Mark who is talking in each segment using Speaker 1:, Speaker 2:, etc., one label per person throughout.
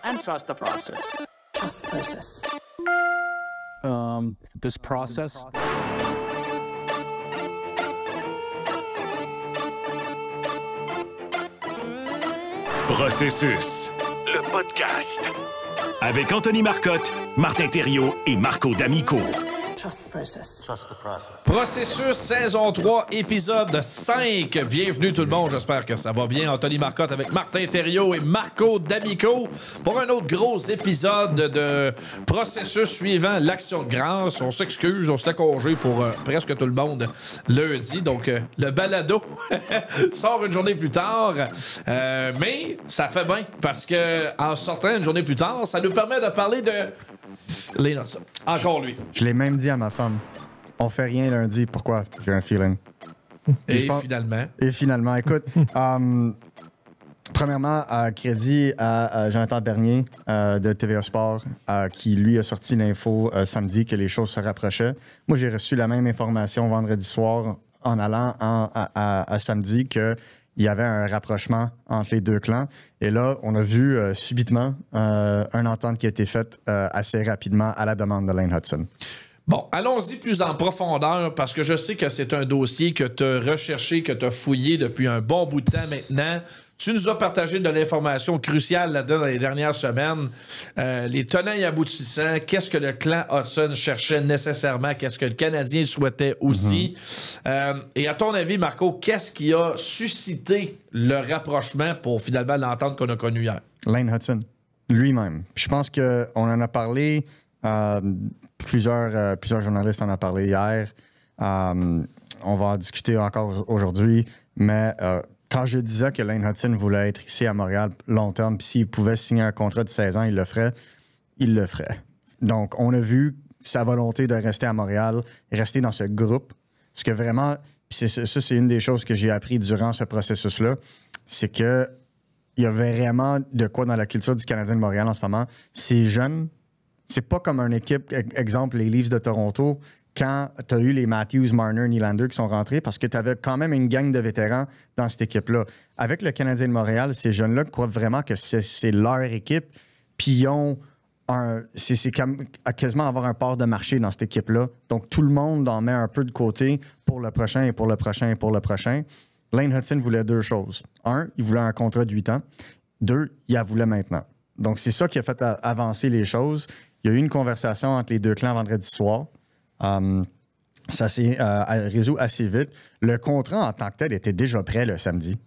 Speaker 1: and trust the process.
Speaker 2: Trust the process.
Speaker 3: This process.
Speaker 4: Processus, le podcast. Avec Anthony Marcotte, Martin Thériault et Marco D'Amico.
Speaker 2: Trust the process.
Speaker 1: Trust the process.
Speaker 5: Processus, saison 3, épisode 5. Bienvenue tout le monde, j'espère que ça va bien. Anthony Marcotte avec Martin Thériault et Marco D'Amico pour un autre gros épisode de Processus suivant l'Action de grâce. On s'excuse, on s'était congé pour presque tout le monde lundi. Donc, le balado sort une journée plus tard. Mais ça fait bien parce que en sortant une journée plus tard, ça nous permet de parler de Lane Hutson. Encore lui.
Speaker 6: Je l'ai même dit à ma femme. On fait rien lundi. Pourquoi? J'ai un feeling.
Speaker 5: Et finalement,
Speaker 6: écoute, premièrement, crédit à Jonathan Bernier de TVA Sport qui, lui, a sorti l'info samedi que les choses se rapprochaient. Moi, j'ai reçu la même information vendredi soir en allant à samedi que il y avait un rapprochement entre les deux clans. Et là, on a vu subitement une entente qui a été faite assez rapidement à la demande de Lane Hutson.
Speaker 5: Bon, allons-y plus en profondeur parce que je sais que c'est un dossier que tu as recherché, que tu as fouillé depuis un bon bout de temps maintenant. Tu nous as partagé de l'information cruciale là-dedans dans les dernières semaines. Les tenants et aboutissants, qu'est-ce que le clan Hutson cherchait nécessairement, qu'est-ce que le Canadien souhaitait aussi. Et à ton avis, Marco, qu'est-ce qui a suscité le rapprochement pour finalement l'entente qu'on a connue hier?
Speaker 6: Lane Hutson, lui-même. Je pense qu'on en a parlé, plusieurs journalistes en ont parlé hier. On va en discuter encore aujourd'hui, mais... quand je disais que Lane Hutson voulait être ici à Montréal long terme, puis s'il pouvait signer un contrat de 16 ans, il le ferait. Donc, on a vu sa volonté de rester à Montréal, rester dans ce groupe. Parce que vraiment, c'est une des choses que j'ai appris durant ce processus-là, c'est que il y a vraiment de quoi dans la culture du Canadien de Montréal en ce moment. C'est jeune. C'est pas comme une équipe, exemple, les Leafs de Toronto, quand tu as eu les Matthews, Marner, Nylander qui sont rentrés, parce que tu avais quand même une gang de vétérans dans cette équipe-là. Avec le Canadien de Montréal, ces jeunes-là croient vraiment que c'est leur équipe, puis ils ont c'est quasiment avoir un part de marché dans cette équipe-là. Donc, tout le monde en met un peu de côté pour le prochain et pour le prochain et pour le prochain. Lane Hutson voulait deux choses. Un, il voulait un contrat de 8 ans. Deux, il la voulait maintenant. Donc, c'est ça qui a fait avancer les choses. Il y a eu une conversation entre les deux clans vendredi soir. Ça s'est résolu assez vite. Le contrat en tant que tel était déjà prêt le samedi.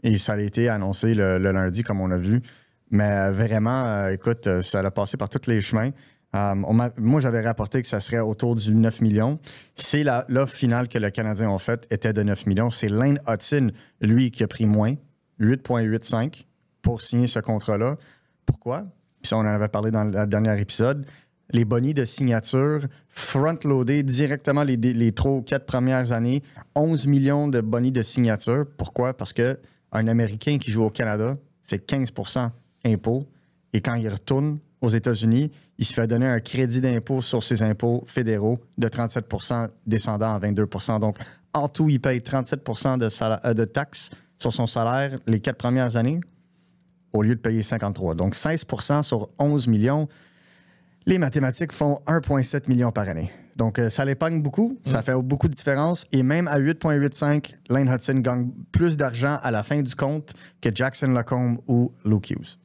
Speaker 6: Et ça a été annoncé le lundi, comme on a vu. Mais vraiment, écoute, ça a passé par tous les chemins. Moi, j'avais rapporté que ça serait autour du 9 millions. C'est l'offre finale que le Canadien a faite était de 9 millions. C'est Lane Hutson, lui, qui a pris moins, 8,85 pour signer ce contrat-là. Pourquoi? Puis ça, on en avait parlé dans le dernier épisode. Les bonnies de signature front-loadés directement les 3 ou 4 premières années. 11 millions de bonnies de signature. Pourquoi? Parce qu'un Américain qui joue au Canada, c'est 15% impôts. Et quand il retourne aux États-Unis, il se fait donner un crédit d'impôt sur ses impôts fédéraux de 37% descendant à 22%. Donc, en tout, il paye 37% de taxes sur son salaire les 4 premières années au lieu de payer 53%. Donc, 16% sur 11 millions. Les mathématiques font 1,7 million par année. Donc, ça l'épargne beaucoup. Ça fait beaucoup de différence. Et même à 8,85, Lane Hutson gagne plus d'argent à la fin du compte que Jackson Lacombe ou Luke Hughes.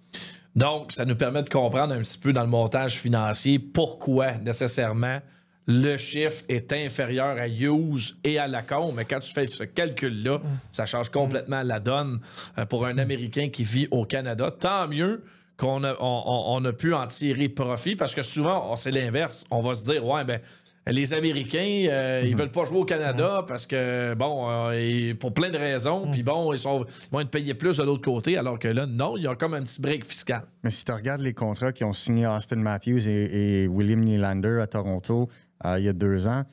Speaker 5: Donc, ça nous permet de comprendre un petit peu dans le montage financier pourquoi, nécessairement, le chiffre est inférieur à Hughes et à Lacombe. Mais quand tu fais ce calcul-là, ça change complètement la donne pour un Américain qui vit au Canada. Tant mieux qu'on a pu en tirer profit, parce que souvent, c'est l'inverse. On va se dire, ouais, ben les Américains, ils veulent pas jouer au Canada parce que, bon, pour plein de raisons, puis bon, ils vont être payés plus de l'autre côté, alors que là, non, il y a comme un petit break fiscal.
Speaker 6: Mais si tu regardes les contrats qui ont signé Austin Matthews et William Nylander à Toronto il y a 2 ans,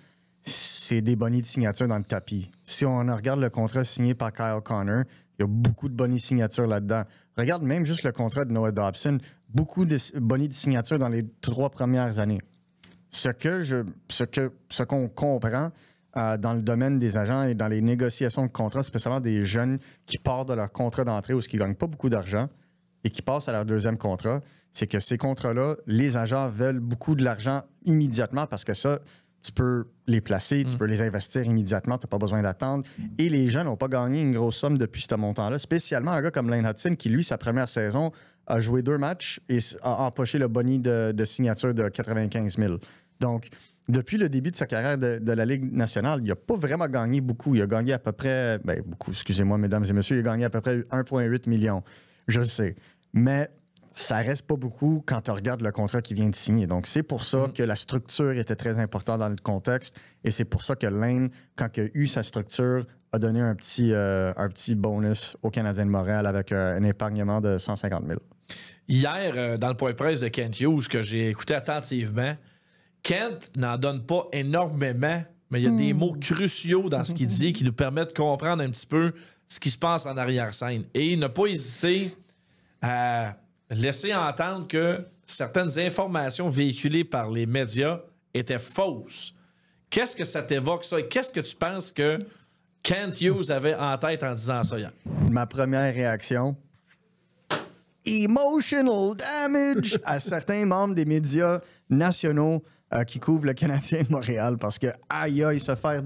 Speaker 6: c'est des bonnies de signature dans le tapis. Si on regarde le contrat signé par Kyle Connor, il y a beaucoup de bonnies de signature là-dedans. Regarde même juste le contrat de Noah Dobson, beaucoup de bonnies de signature dans les 3 premières années. Ce qu'on comprend dans le domaine des agents et dans les négociations de contrats, spécialement des jeunes qui partent de leur contrat d'entrée ou qui ne gagnent pas beaucoup d'argent, et qui passent à leur deuxième contrat, c'est que ces contrats-là, les agents veulent beaucoup de l'argent immédiatement parce que ça, tu peux les placer, tu peux les investir immédiatement, tu n'as pas besoin d'attendre. Et les gens n'ont pas gagné une grosse somme depuis ce montant-là, spécialement un gars comme Lane Hutson qui, lui, sa première saison, a joué 2 matchs et a empoché le boni de signature de 95 000. Donc, depuis le début de sa carrière de la Ligue nationale, il n'a pas vraiment gagné beaucoup. Il a gagné à peu près... beaucoup, excusez-moi, mesdames et messieurs, il a gagné à peu près 1,8 million. Je le sais. Mais ça reste pas beaucoup quand tu regardes le contrat qu'il vient de signer. Donc, c'est pour ça que la structure était très importante dans le contexte et c'est pour ça que Lane, quand il a eu sa structure, a donné un petit bonus au Canadien de Montréal avec un épargnement de 150 000.
Speaker 5: Hier, dans le point de presse de Kent Hughes, que j'ai écouté attentivement, Kent n'en donne pas énormément, mais il y a des mots cruciaux dans ce qu'il dit qui nous permettent de comprendre un petit peu ce qui se passe en arrière-scène. Et il n'a pas hésité à laisser entendre que certaines informations véhiculées par les médias étaient fausses. Qu'est-ce que ça t'évoque, ça? Et qu'est-ce que tu penses que Kent Hughes avait en tête en disant ça hier?
Speaker 6: Ma première réaction... Emotional damage à certains membres des médias nationaux qui couvrent le Canadien de Montréal parce que, aïe, se faire...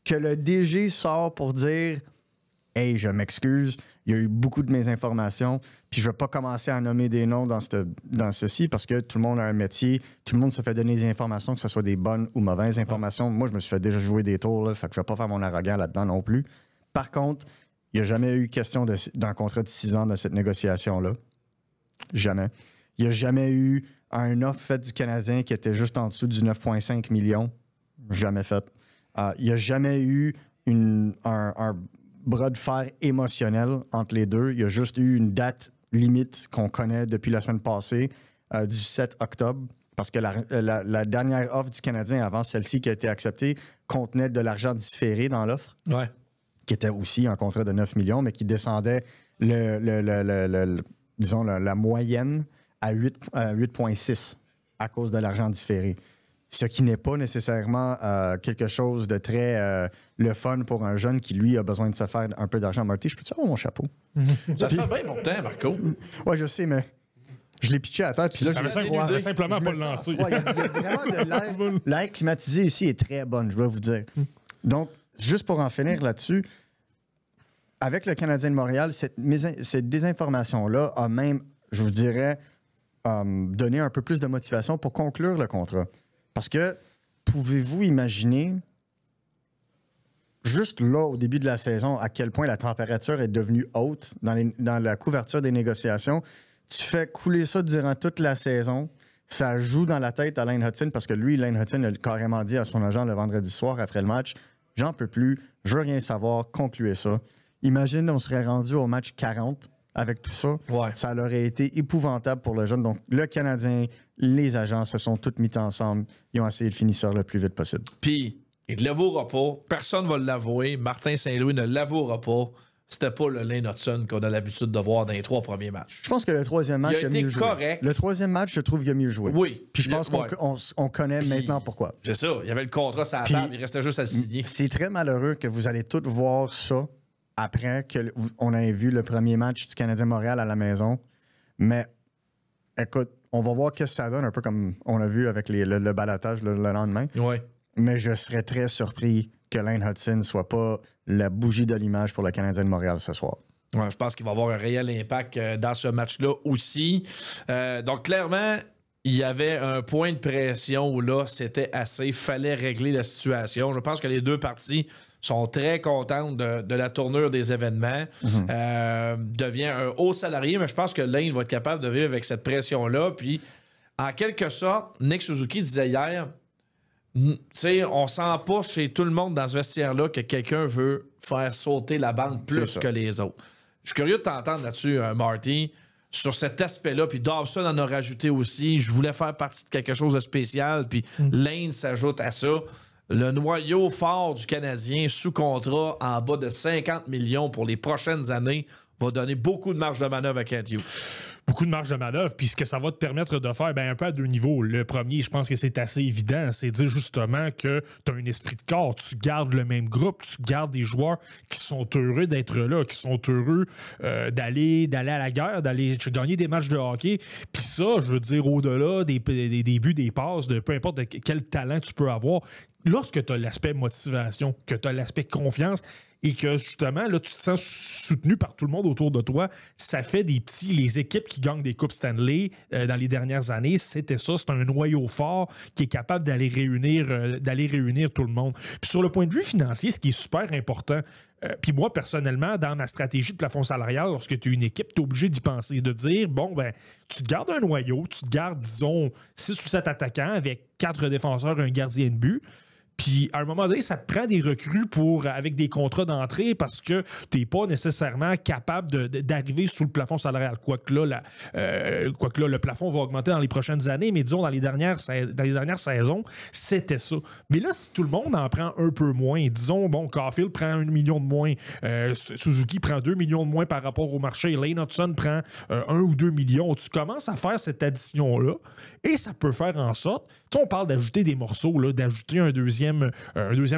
Speaker 6: Que le DG sort pour dire « Hey, je m'excuse, il y a eu beaucoup de mes informations, puis je ne vais pas commencer à nommer des noms dans ceci parce que tout le monde a un métier, tout le monde se fait donner des informations, que ce soit des bonnes ou mauvaises informations. Moi, je me suis fait déjà jouer des tours, là, fait que je ne vais pas faire mon arrogant là-dedans non plus. Par contre, il n'y a jamais eu question d'un contrat de 6 ans dans cette négociation-là. Jamais. Il n'y a jamais eu un offre fait du Canadien qui était juste en dessous du 9,5 millions. Jamais fait. Il n'y a jamais eu un bras de fer émotionnel entre les deux. Il y a juste eu une date limite qu'on connaît depuis la semaine passée, du 7 octobre, parce que la dernière offre du Canadien avant celle-ci qui a été acceptée contenait de l'argent différé dans l'offre, qui était aussi un contrat de 9 millions, mais qui descendait disons, la moyenne à 8,6 à cause de l'argent différé. Ce qui n'est pas nécessairement quelque chose de très le fun pour un jeune qui, lui, a besoin de se faire un peu d'argent. Marty, je peux-tu avoir mon chapeau?
Speaker 5: Ça te fait bien pourtant, Marco.
Speaker 6: Oui, je sais, mais je l'ai pitché à terre. Puis là,
Speaker 1: je vais simplement pas le lancer.
Speaker 6: Il y a vraiment de l'air. L'air climatisé ici est très bonne, je dois vous dire. Donc, juste pour en finir là-dessus, avec le Canadien de Montréal, cette désinformation-là a même, je vous dirais, donné un peu plus de motivation pour conclure le contrat. Parce que, pouvez-vous imaginer, juste là, au début de la saison, à quel point la température est devenue haute dans la couverture des négociations? Tu fais couler ça durant toute la saison. Ça joue dans la tête à Lane Hutson parce que lui, Lane Hutson a carrément dit à son agent le vendredi soir après le match, « J'en peux plus, je veux rien savoir, concluez ça. » Imagine, on serait rendu au match 40 avec tout ça.
Speaker 5: Ouais. Ça
Speaker 6: aurait été épouvantable pour le jeune. Donc, le Canadien, les agents se sont tous mis ensemble. Ils ont essayé de finir ça le plus vite possible.
Speaker 5: Puis, il ne l'avouera pas. Personne ne va l'avouer. Martin Saint-Louis ne l'avouera pas. C'était pas le Lane Hutson qu'on a l'habitude de voir dans les 3 premiers matchs.
Speaker 6: Je pense que le troisième match, il a mieux joué.
Speaker 5: Correct.
Speaker 6: Le troisième match, je trouve qu'il a mieux joué.
Speaker 5: Oui.
Speaker 6: Puis je pense qu'on connaît maintenant pourquoi.
Speaker 5: C'est ça. Il y avait le contrat sur la table. Il restait juste à le signer.
Speaker 6: C'est très malheureux que vous allez tous voir ça après qu'on ait vu le premier match du Canadien Montréal à la maison. Mais écoute, on va voir ce que ça donne, un peu comme on a vu avec le balotage le lendemain.
Speaker 5: Oui.
Speaker 6: Mais je serais très surpris que Lane Hutson ne soit pas la bougie de l'image pour le Canadien de Montréal ce soir.
Speaker 5: Ouais, je pense qu'il va avoir un réel impact dans ce match-là aussi. Donc, clairement, il y avait un point de pression où là, c'était assez. Il fallait régler la situation. Je pense que les deux parties sont très contentes de la tournure des événements. Devient un haut salarié, mais je pense que Lane va être capable de vivre avec cette pression-là. Puis, en quelque sorte, Nick Suzuki disait hier, tu sais, on sent pas chez tout le monde dans ce vestiaire-là que quelqu'un veut faire sauter la bande plus que les autres. Je suis curieux de t'entendre là-dessus, Marty, sur cet aspect-là. Puis Dobson en a rajouté aussi. Je voulais faire partie de quelque chose de spécial. Puis Lane s'ajoute à ça. Le noyau fort du Canadien sous contrat en bas de 50 millions pour les prochaines années va donner beaucoup de marge de manœuvre à Kent Hughes.
Speaker 1: Beaucoup de marge de manœuvre, puis ce que ça va te permettre de faire, un peu à deux niveaux. Le premier, je pense que c'est assez évident, c'est dire justement que tu as un esprit de corps, tu gardes le même groupe, tu gardes des joueurs qui sont heureux d'être là, qui sont heureux d'aller à la guerre, d'aller gagner des matchs de hockey. Puis ça, je veux dire, au-delà des buts, des passes, de peu importe quel talent tu peux avoir, lorsque tu as l'aspect motivation, que tu as l'aspect confiance, et que justement, là, tu te sens soutenu par tout le monde autour de toi, ça fait les équipes qui gagnent des Coupes Stanley dans les dernières années, c'était ça, c'est un noyau fort qui est capable d'aller réunir tout le monde. Puis sur le point de vue financier, ce qui est super important, puis moi, personnellement, dans ma stratégie de plafond salarial, lorsque tu es une équipe, tu es obligé d'y penser, de dire, tu te gardes un noyau, tu te gardes, disons, 6 ou 7 attaquants avec 4 défenseurs et un gardien de but. Puis, à un moment donné, ça te prend des recrues avec des contrats d'entrée parce que tu n'es pas nécessairement capable d'arriver sous le plafond salarial. Quoique là, le plafond va augmenter dans les prochaines années, mais disons, dans les dernières saisons, c'était ça. Mais là, si tout le monde en prend un peu moins, disons, Caulfield prend 1 million de moins, Suzuki prend 2 millions de moins par rapport au marché, Lane Hutson prend 1 ou 2 millions, tu commences à faire cette addition-là et ça peut faire en sorte, on parle d'ajouter des morceaux, là, d'ajouter un deuxième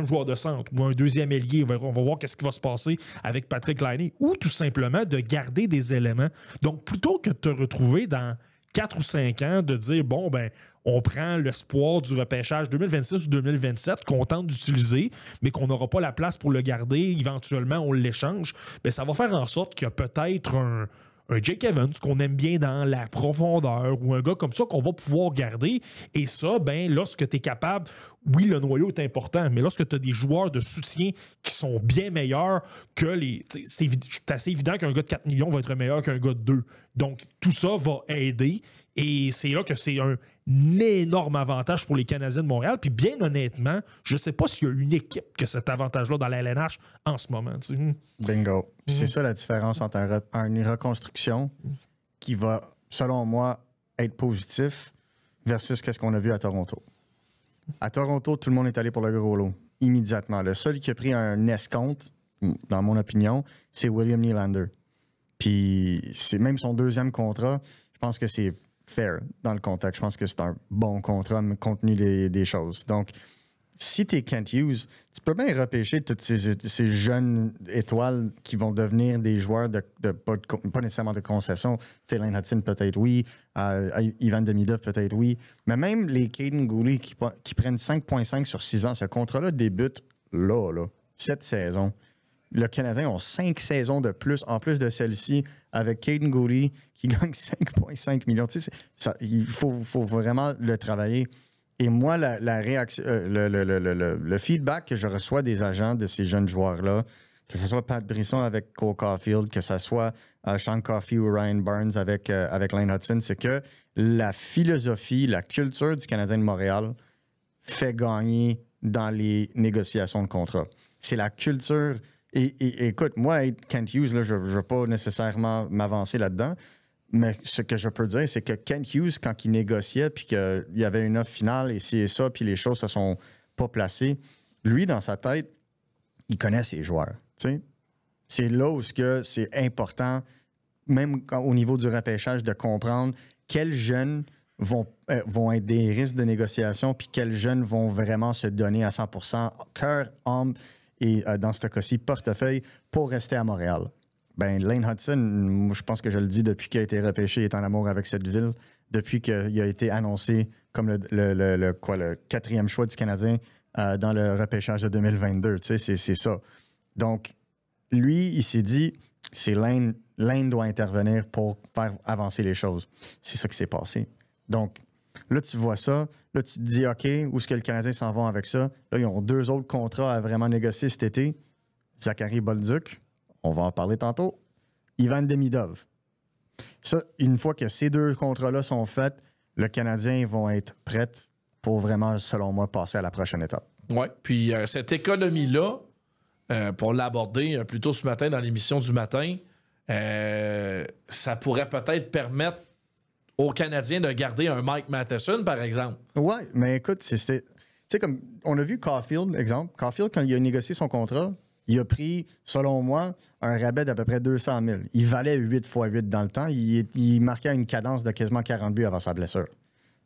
Speaker 1: joueur de centre ou un deuxième ailier. On va voir qu'est-ce qui va se passer avec Patrick Laine ou tout simplement de garder des éléments. Donc, plutôt que de te retrouver dans 4 ou 5 ans, de dire, on prend l'espoir du repêchage 2026 ou 2027 qu'on tente d'utiliser, mais qu'on n'aura pas la place pour le garder, éventuellement, on l'échange, ça va faire en sorte qu'il y a peut-être un Jake Evans qu'on aime bien dans la profondeur ou un gars comme ça qu'on va pouvoir garder. Et ça, lorsque tu es capable, oui, le noyau est important, mais lorsque tu as des joueurs de soutien qui sont bien meilleurs que c'est assez évident qu'un gars de 4 millions va être meilleur qu'un gars de 2. Donc, tout ça va aider. Et c'est là que c'est un énorme avantage pour les Canadiens de Montréal. Puis bien honnêtement, je ne sais pas s'il y a une équipe qui a cet avantage-là dans la LNH en ce moment.
Speaker 6: Bingo. C'est ça la différence entre une reconstruction qui va, selon moi, être positif versus qu'est-ce qu'on a vu à Toronto. À Toronto, tout le monde est allé pour le gros lot, immédiatement. Le seul qui a pris un escompte, dans mon opinion, c'est William Nylander. Puis c'est même son deuxième contrat, je pense que c'est fair dans le contexte. Je pense que c'est un bon contrat compte tenu des choses. Donc, si tu es Kent Hughes, tu peux bien repêcher toutes ces jeunes étoiles qui vont devenir des joueurs pas nécessairement de concession. Lane Hutson, peut-être oui. Ivan Demidov, peut-être oui. Mais même les Caden Gooley qui prennent 5,5 sur 6 ans, ce contrat-là débute là, cette saison. Le Canadien ont 5 saisons de plus, en plus de celle-ci, avec Caden Gooley qui gagne 5,5 millions. Il faut vraiment le travailler. Et moi, la réaction, le feedback que je reçois des agents de ces jeunes joueurs-là, que ce soit Pat Brisson avec Cole Caulfield, que ce soit Sean Coffey ou Ryan Barnes avec Lane Hutson, c'est que la philosophie, la culture du Canadien de Montréal fait gagner dans les négociations de contrat. C'est la culture. Et écoute, moi, Kent Hughes, là, je ne veux pas nécessairement m'avancer là-dedans, mais ce que je peux dire, c'est que Kent Hughes, quand il négociait, puis qu'il y avait une offre finale, et ci et ça, puis les choses ne se sont pas placées, lui, dans sa tête, il connaît ses joueurs. T'sais? C'est là où c'est important, même au niveau du repêchage, de comprendre quels jeunes vont être des risques de négociation, puis quels jeunes vont vraiment se donner à 100%, cœur, âme, et dans ce cas-ci, portefeuille, pour rester à Montréal. Lane Hutson, je pense que je le dis depuis qu'il a été repêché, il est en amour avec cette ville. Depuis qu'il a été annoncé comme le 4e choix du Canadien dans le repêchage de 2022. C'est ça. Donc, lui, il s'est dit, Lane doit intervenir pour faire avancer les choses. C'est ça qui s'est passé. Donc, là, tu vois ça. Là, tu te dis, OK, où est-ce que le Canadien s'en va avec ça? Là, ils ont 2 autres contrats à vraiment négocier cet été. Zachary Bolduc, on va en parler tantôt. Ivan Demidov. Ça, une fois que ces 2 contrats-là sont faits, le Canadien vont être prêts pour vraiment, selon moi, passer à la prochaine étape.
Speaker 5: Oui, puis cette économie-là, pour l'aborder plus tôt ce matin dans l'émission du matin, ça pourrait peut-être permettre aux Canadiens de garder un Mike Matheson, par exemple.
Speaker 6: Oui, mais écoute, comme on a vu Caulfield, exemple. Caulfield, quand il a négocié son contrat, Il a pris, selon moi, un rabais d'à peu près 200 000. Il valait 8 x 8 dans le temps. Il marquait une cadence de quasiment 40 buts avant sa blessure.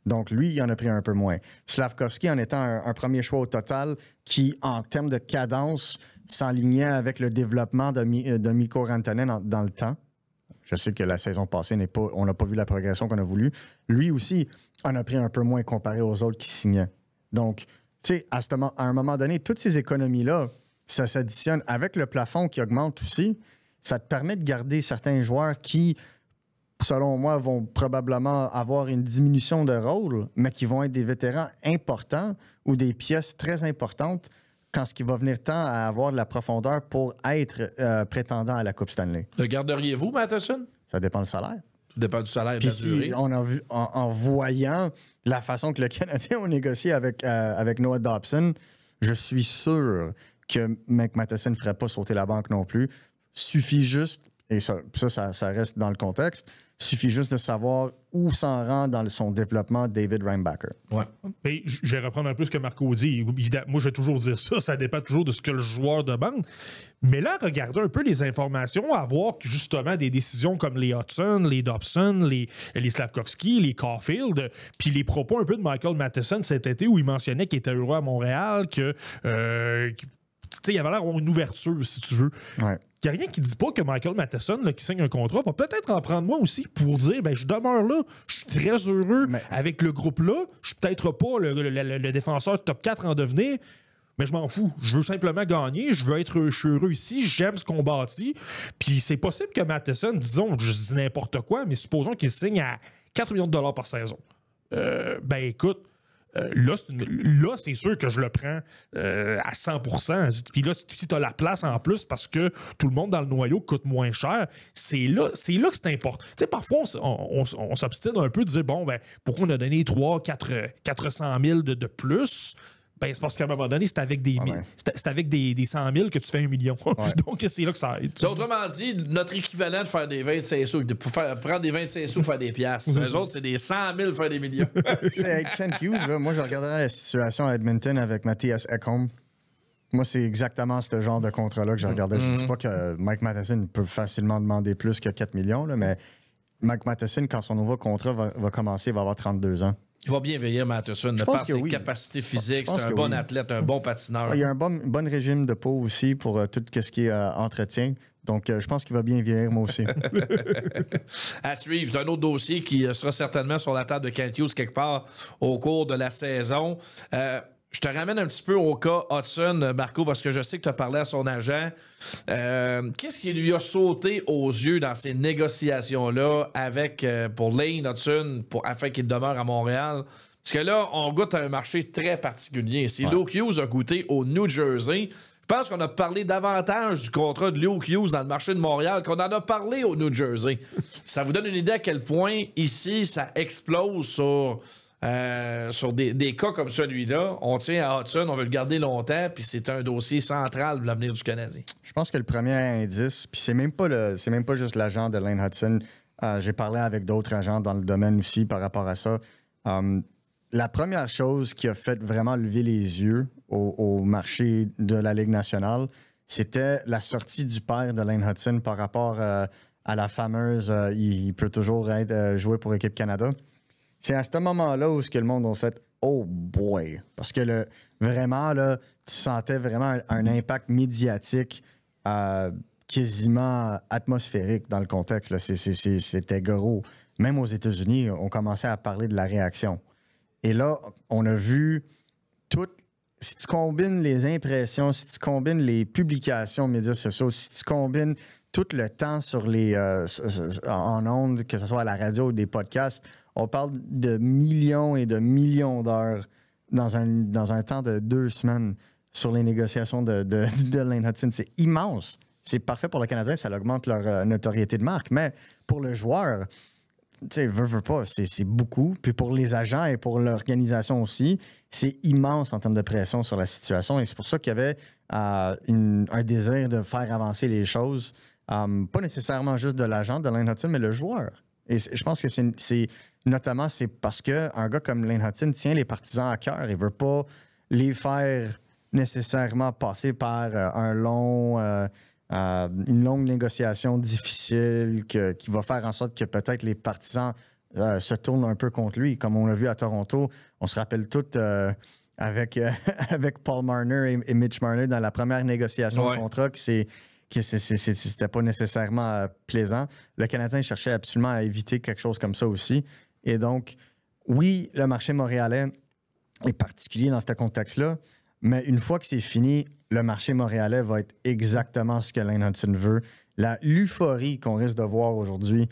Speaker 6: Donc, lui, il en a pris un peu moins. Slavkovski, en étant un premier choix au total, qui, en termes de cadence, s'enlignait avec le développement de Mikko Rantanen dans le temps. Je sais que la saison passée, on n'a pas vu la progression qu'on a voulu. Lui aussi en a pris un peu moins comparé aux autres qui signaient. Donc, tu sais, à un moment donné, toutes ces économies-là, ça s'additionne avec le plafond qui augmente aussi. Ça te permet de garder certains joueurs qui, selon moi, vont probablement avoir une diminution de rôle, mais qui vont être des vétérans importants ou des pièces très importantes quand ce qui va venir temps à avoir de la profondeur pour être prétendant à la Coupe Stanley.
Speaker 5: Le garderiez-vous, Matheson?
Speaker 6: Ça dépend du salaire.
Speaker 5: Ça dépend du salaire et de
Speaker 6: Puis
Speaker 5: la durée.
Speaker 6: si on a vu, en voyant la façon que le Canadien a négocié avec Noah Dobson, je suis sûr que Mike Matheson ne ferait pas sauter la banque non plus. Suffit juste, et ça reste dans le contexte, suffit juste de savoir où s'en rend dans son développement David Reinbacher.
Speaker 5: Ouais.
Speaker 1: Et je vais reprendre un peu ce que Marco dit. Moi, je vais toujours dire ça dépend toujours de ce que le joueur demande. Mais là, regardez un peu les informations, à voir que justement des décisions comme les Hudson, les Dobson, les Slavkovski, les Caulfield, puis les propos un peu de Michael Matheson cet été où il mentionnait qu'il était heureux à Montréal, que il avait l'air d'avoir une ouverture, si tu veux.
Speaker 6: Ouais.
Speaker 1: Il n'y a rien qui ne dit pas que Michael Matheson, là, qui signe un contrat, va peut-être en prendre moi aussi pour dire je demeure là, je suis très heureux avec le groupe-là, je suis peut-être pas le défenseur top 4 en devenir, mais je m'en fous. Je veux simplement gagner, je suis heureux ici, j'aime ce qu'on bâtit. Puis c'est possible que Matheson, disons, je dis n'importe quoi, mais supposons qu'il signe à 4 millions de dollars par saison. Écoute, là, c'est sûr que je le prends à 100%. Puis là, si tu as la place en plus parce que tout le monde dans le noyau coûte moins cher, c'est là que c'est important. Tu sais, parfois, on s'obstine un peu de dire, pourquoi on a donné 400 000 de plus? C'est parce qu'à un moment donné, c'est avec des 100 000 que tu fais 1 million.
Speaker 6: Ouais.
Speaker 1: Donc, c'est là que ça aide.
Speaker 5: Autrement dit, notre équivalent de faire des 25 sous, prendre des 25 sous, faire des piastres. Les autres, c'est des 100 000, faire des millions.
Speaker 6: Avec Kent Hughes, là, moi, je regarderais la situation à Edmonton avec Mattias Ekholm. Moi, c'est exactement ce genre de contrat-là que je regardais. Je ne dis pas que Mike Matheson peut facilement demander plus que 4 millions, là, mais Mike Matheson, quand son nouveau contrat va commencer, il va avoir 32 ans.
Speaker 5: Il va bien veiller, Matheson, de par ses capacités physiques. C'est un bon athlète, un bon patineur.
Speaker 6: Il y a un bon régime de peau aussi pour tout ce qui est entretien. Donc, je pense qu'il va bien vieillir, moi aussi.
Speaker 5: À suivre, c'est un autre dossier qui sera certainement sur la table de Kent Hughes quelque part au cours de la saison. Je te ramène un petit peu au cas Hudson, Marco, parce que je sais que tu as parlé à son agent. Qu'est-ce qui lui a sauté aux yeux dans ces négociations-là pour Lane Hudson afin qu'il demeure à Montréal? Parce que là, on goûte à un marché très particulier. Si Luke Hughes a goûté au New Jersey, je pense qu'on a parlé davantage du contrat de Luke Hughes dans le marché de Montréal qu'on en a parlé au New Jersey. Ça vous donne une idée à quel point ici, ça explose sur des cas comme celui-là. On tient à Hudson, on veut le garder longtemps, puis c'est un dossier central de l'avenir du Canadien.
Speaker 6: Je pense que le premier indice, puis c'est même pas juste l'agent de Lane Hudson. J'ai parlé avec d'autres agents dans le domaine aussi par rapport à ça. La première chose qui a fait vraiment lever les yeux au marché de la Ligue nationale, c'était la sortie du père de Lane Hudson par rapport à la fameuse il peut toujours jouer pour l'équipe Canada. C'est à ce moment-là où le monde a fait « Oh boy! » Parce que vraiment, là, tu sentais vraiment un impact médiatique quasiment atmosphérique dans le contexte. Là. C'était gros. Même aux États-Unis, on commençait à parler de la réaction. Et là, on a vu si tu combines les impressions, si tu combines les publications aux médias sociaux, si tu combines tout le temps sur en ondes, que ce soit à la radio ou des podcasts, on parle de millions et de millions d'heures dans un temps de 2 semaines sur les négociations de Lane Hudson. C'est immense. C'est parfait pour le Canadien, ça augmente leur notoriété de marque. Mais pour le joueur, tu sais, veut pas, c'est beaucoup. Puis pour les agents et pour l'organisation aussi, c'est immense en termes de pression sur la situation. Et c'est pour ça qu'il y avait un désir de faire avancer les choses. Pas nécessairement juste de l'agent de Lane Hudson, mais le joueur. Et je pense que c'est parce qu'un gars comme Lane Hudson tient les partisans à cœur. Il veut pas les faire nécessairement passer par une longue négociation difficile qui va faire en sorte que peut-être les partisans se tournent un peu contre lui, comme on l'a vu à Toronto. On se rappelle tout avec Paul Marner et Mitch Marner dans la première négociation de contrat que c'était pas nécessairement plaisant. Le Canadien cherchait absolument à éviter quelque chose comme ça aussi. Et donc, oui, le marché montréalais est particulier dans ce contexte-là, mais une fois que c'est fini, le marché montréalais va être exactement ce que Lane Hutson veut. L'euphorie qu'on risque de voir aujourd'hui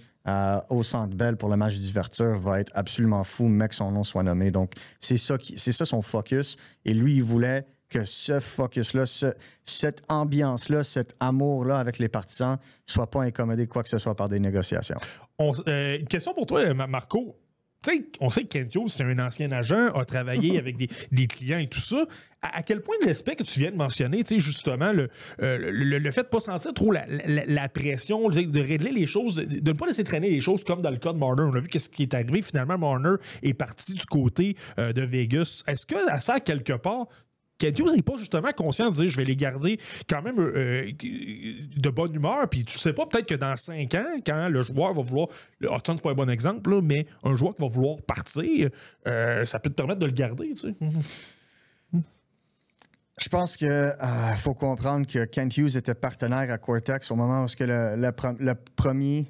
Speaker 6: au Centre Bell pour le match d'ouverture va être absolument fou, mais que son nom soit nommé. Donc, c'est ça son focus. Et lui, il voulait que ce focus-là, cette ambiance-là, cet amour-là avec les partisans soit pas incommodé quoi que ce soit par des négociations.
Speaker 1: Une question pour toi, Marco. Tu sais, on sait que Kent Hughes, c'est un ancien agent, a travaillé avec des clients et tout ça. À quel point l'aspect que tu viens de mentionner, tu sais, justement, le fait de ne pas sentir trop la pression, de régler les choses, de ne pas laisser traîner les choses comme dans le cas de Marner. On a vu ce qui est arrivé. Finalement, Marner est parti du côté de Vegas. Est-ce que ça, quelque part, Kent Hughes n'est pas justement conscient de dire je vais les garder quand même de bonne humeur, puis tu sais pas, peut-être que dans 5 ans, quand le joueur va vouloir, Hudson c'est pas un bon exemple, là, mais un joueur qui va vouloir partir, ça peut te permettre de le garder, tu sais.
Speaker 6: Je pense que faut comprendre que Kent Hughes était partenaire à Quartex au moment où le premier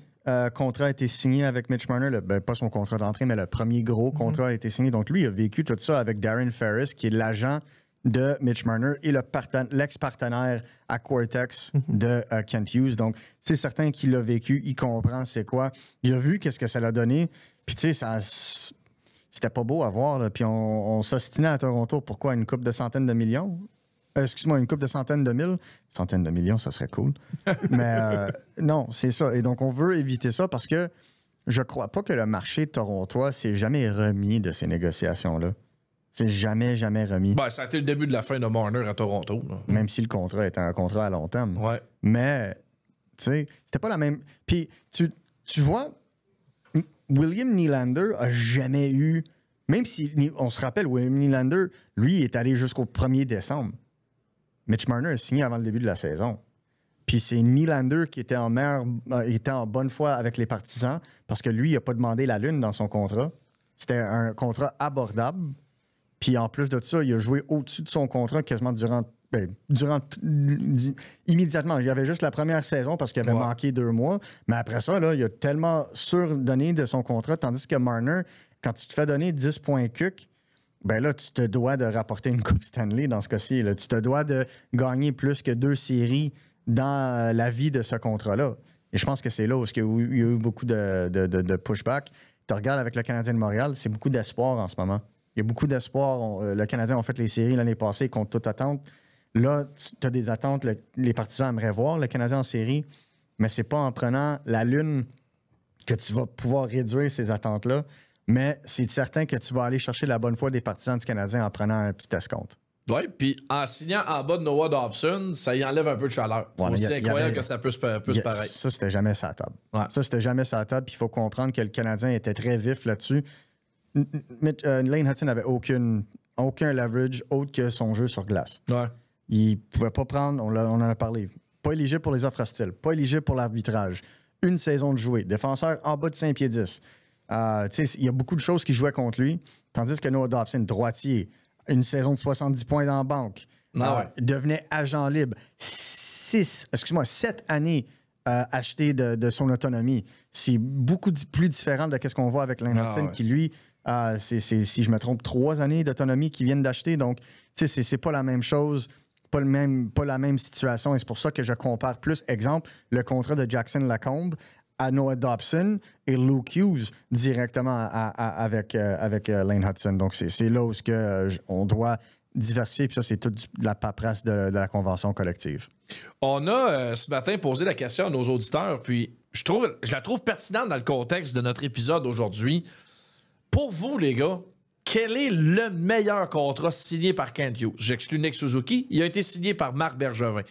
Speaker 6: contrat a été signé avec Mitch Marner, pas son contrat d'entrée, mais le premier gros contrat a été signé. Donc lui, il a vécu tout ça avec Darren Ferris, qui est l'agent de Mitch Marner et l'ex-partenaire à Quartex de Kent Hughes. Donc, c'est certain qu'il l'a vécu, il comprend c'est quoi. Il a vu qu'est-ce que ça l'a donné. Puis, tu sais, c'était pas beau à voir. Là. Puis, on s'ostinait à Toronto. Pourquoi? Une coupe de centaines de millions? Excuse-moi, une coupe de centaines de mille? Centaines de millions, ça serait cool. Mais non, c'est ça. Et donc, on veut éviter ça parce que je crois pas que le marché torontois s'est jamais remis de ces négociations-là. C'est jamais remis.
Speaker 5: Ben, ça a été le début de la fin de Marner à Toronto. Là.
Speaker 6: Même si le contrat était un contrat à long terme.
Speaker 5: Ouais.
Speaker 6: Mais, tu sais, c'était pas la même... Puis, tu vois, William Nylander a jamais eu... Même si, on se rappelle, William Nylander, lui, est allé jusqu'au 1er décembre. Mitch Marner a signé avant le début de la saison. Puis c'est Nylander qui était en bonne foi avec les partisans parce que lui, il n'a pas demandé la lune dans son contrat. C'était un contrat abordable. Puis en plus de ça, il a joué au-dessus de son contrat quasiment immédiatement. Il y avait juste la première saison parce qu'il avait manqué 2 mois. Mais après ça, là, il a tellement surdonné de son contrat. Tandis que Marner, quand tu te fais donner 10 points cuc, ben là, tu te dois de rapporter une Coupe Stanley dans ce cas-ci. Là. Tu te dois de gagner plus que 2 séries dans la vie de ce contrat-là. Et je pense que c'est là où il y a eu beaucoup de pushback. Tu regardes avec le Canadien de Montréal, c'est beaucoup d'espoir en ce moment. Il y a beaucoup d'espoir. Le Canadien a fait les séries l'année passée contre toute attente. Là, tu as des attentes. Les partisans aimeraient voir le Canadien en série, mais c'est pas en prenant la lune que tu vas pouvoir réduire ces attentes-là. Mais c'est certain que tu vas aller chercher la bonne foi des partisans du Canadien en prenant un petit escompte.
Speaker 5: Oui, puis en signant en bas de Noah Dobson, ça y enlève un peu de chaleur.
Speaker 6: Ouais,
Speaker 5: aussi incroyable que ça peut se pareil.
Speaker 6: Ça, c'était jamais sa table.
Speaker 5: Ouais.
Speaker 6: Ça, c'était jamais sa table. Puis il faut comprendre que le Canadien était très vif là-dessus. Lane Hutson n'avait aucun leverage autre que son jeu sur glace.
Speaker 5: Ouais.
Speaker 6: Il pouvait pas prendre, on en a parlé, pas éligible pour les offres hostiles, pas éligible pour l'arbitrage, une saison de jouer, défenseur en bas de 5 pieds 10. Il y a beaucoup de choses qui jouaient contre lui, tandis que Noah Dobson, droitier, une saison de 70 points dans la banque, devenait agent libre. 7 années acheté de son autonomie. C'est beaucoup plus différent de ce qu'on voit avec Lane Hutson qui, lui, c'est, si je me trompe, 3 années d'autonomie qu'ils viennent d'acheter. Donc, c'est pas la même chose, pas la même situation. Et c'est pour ça que je compare plus, exemple, le contrat de Jackson Lacombe à Noah Dobson et Luke Hughes directement avec Lane Hutson. Donc, c'est là où on doit diversifier. Puis ça, c'est toute la paperasse de la convention collective.
Speaker 5: On a ce matin posé la question à nos auditeurs, puis je la trouve pertinente dans le contexte de notre épisode aujourd'hui. Pour vous, les gars, quel est le meilleur contrat signé par Kent Hughes? J'exclus Nick Suzuki. Il a été signé par Marc Bergevin.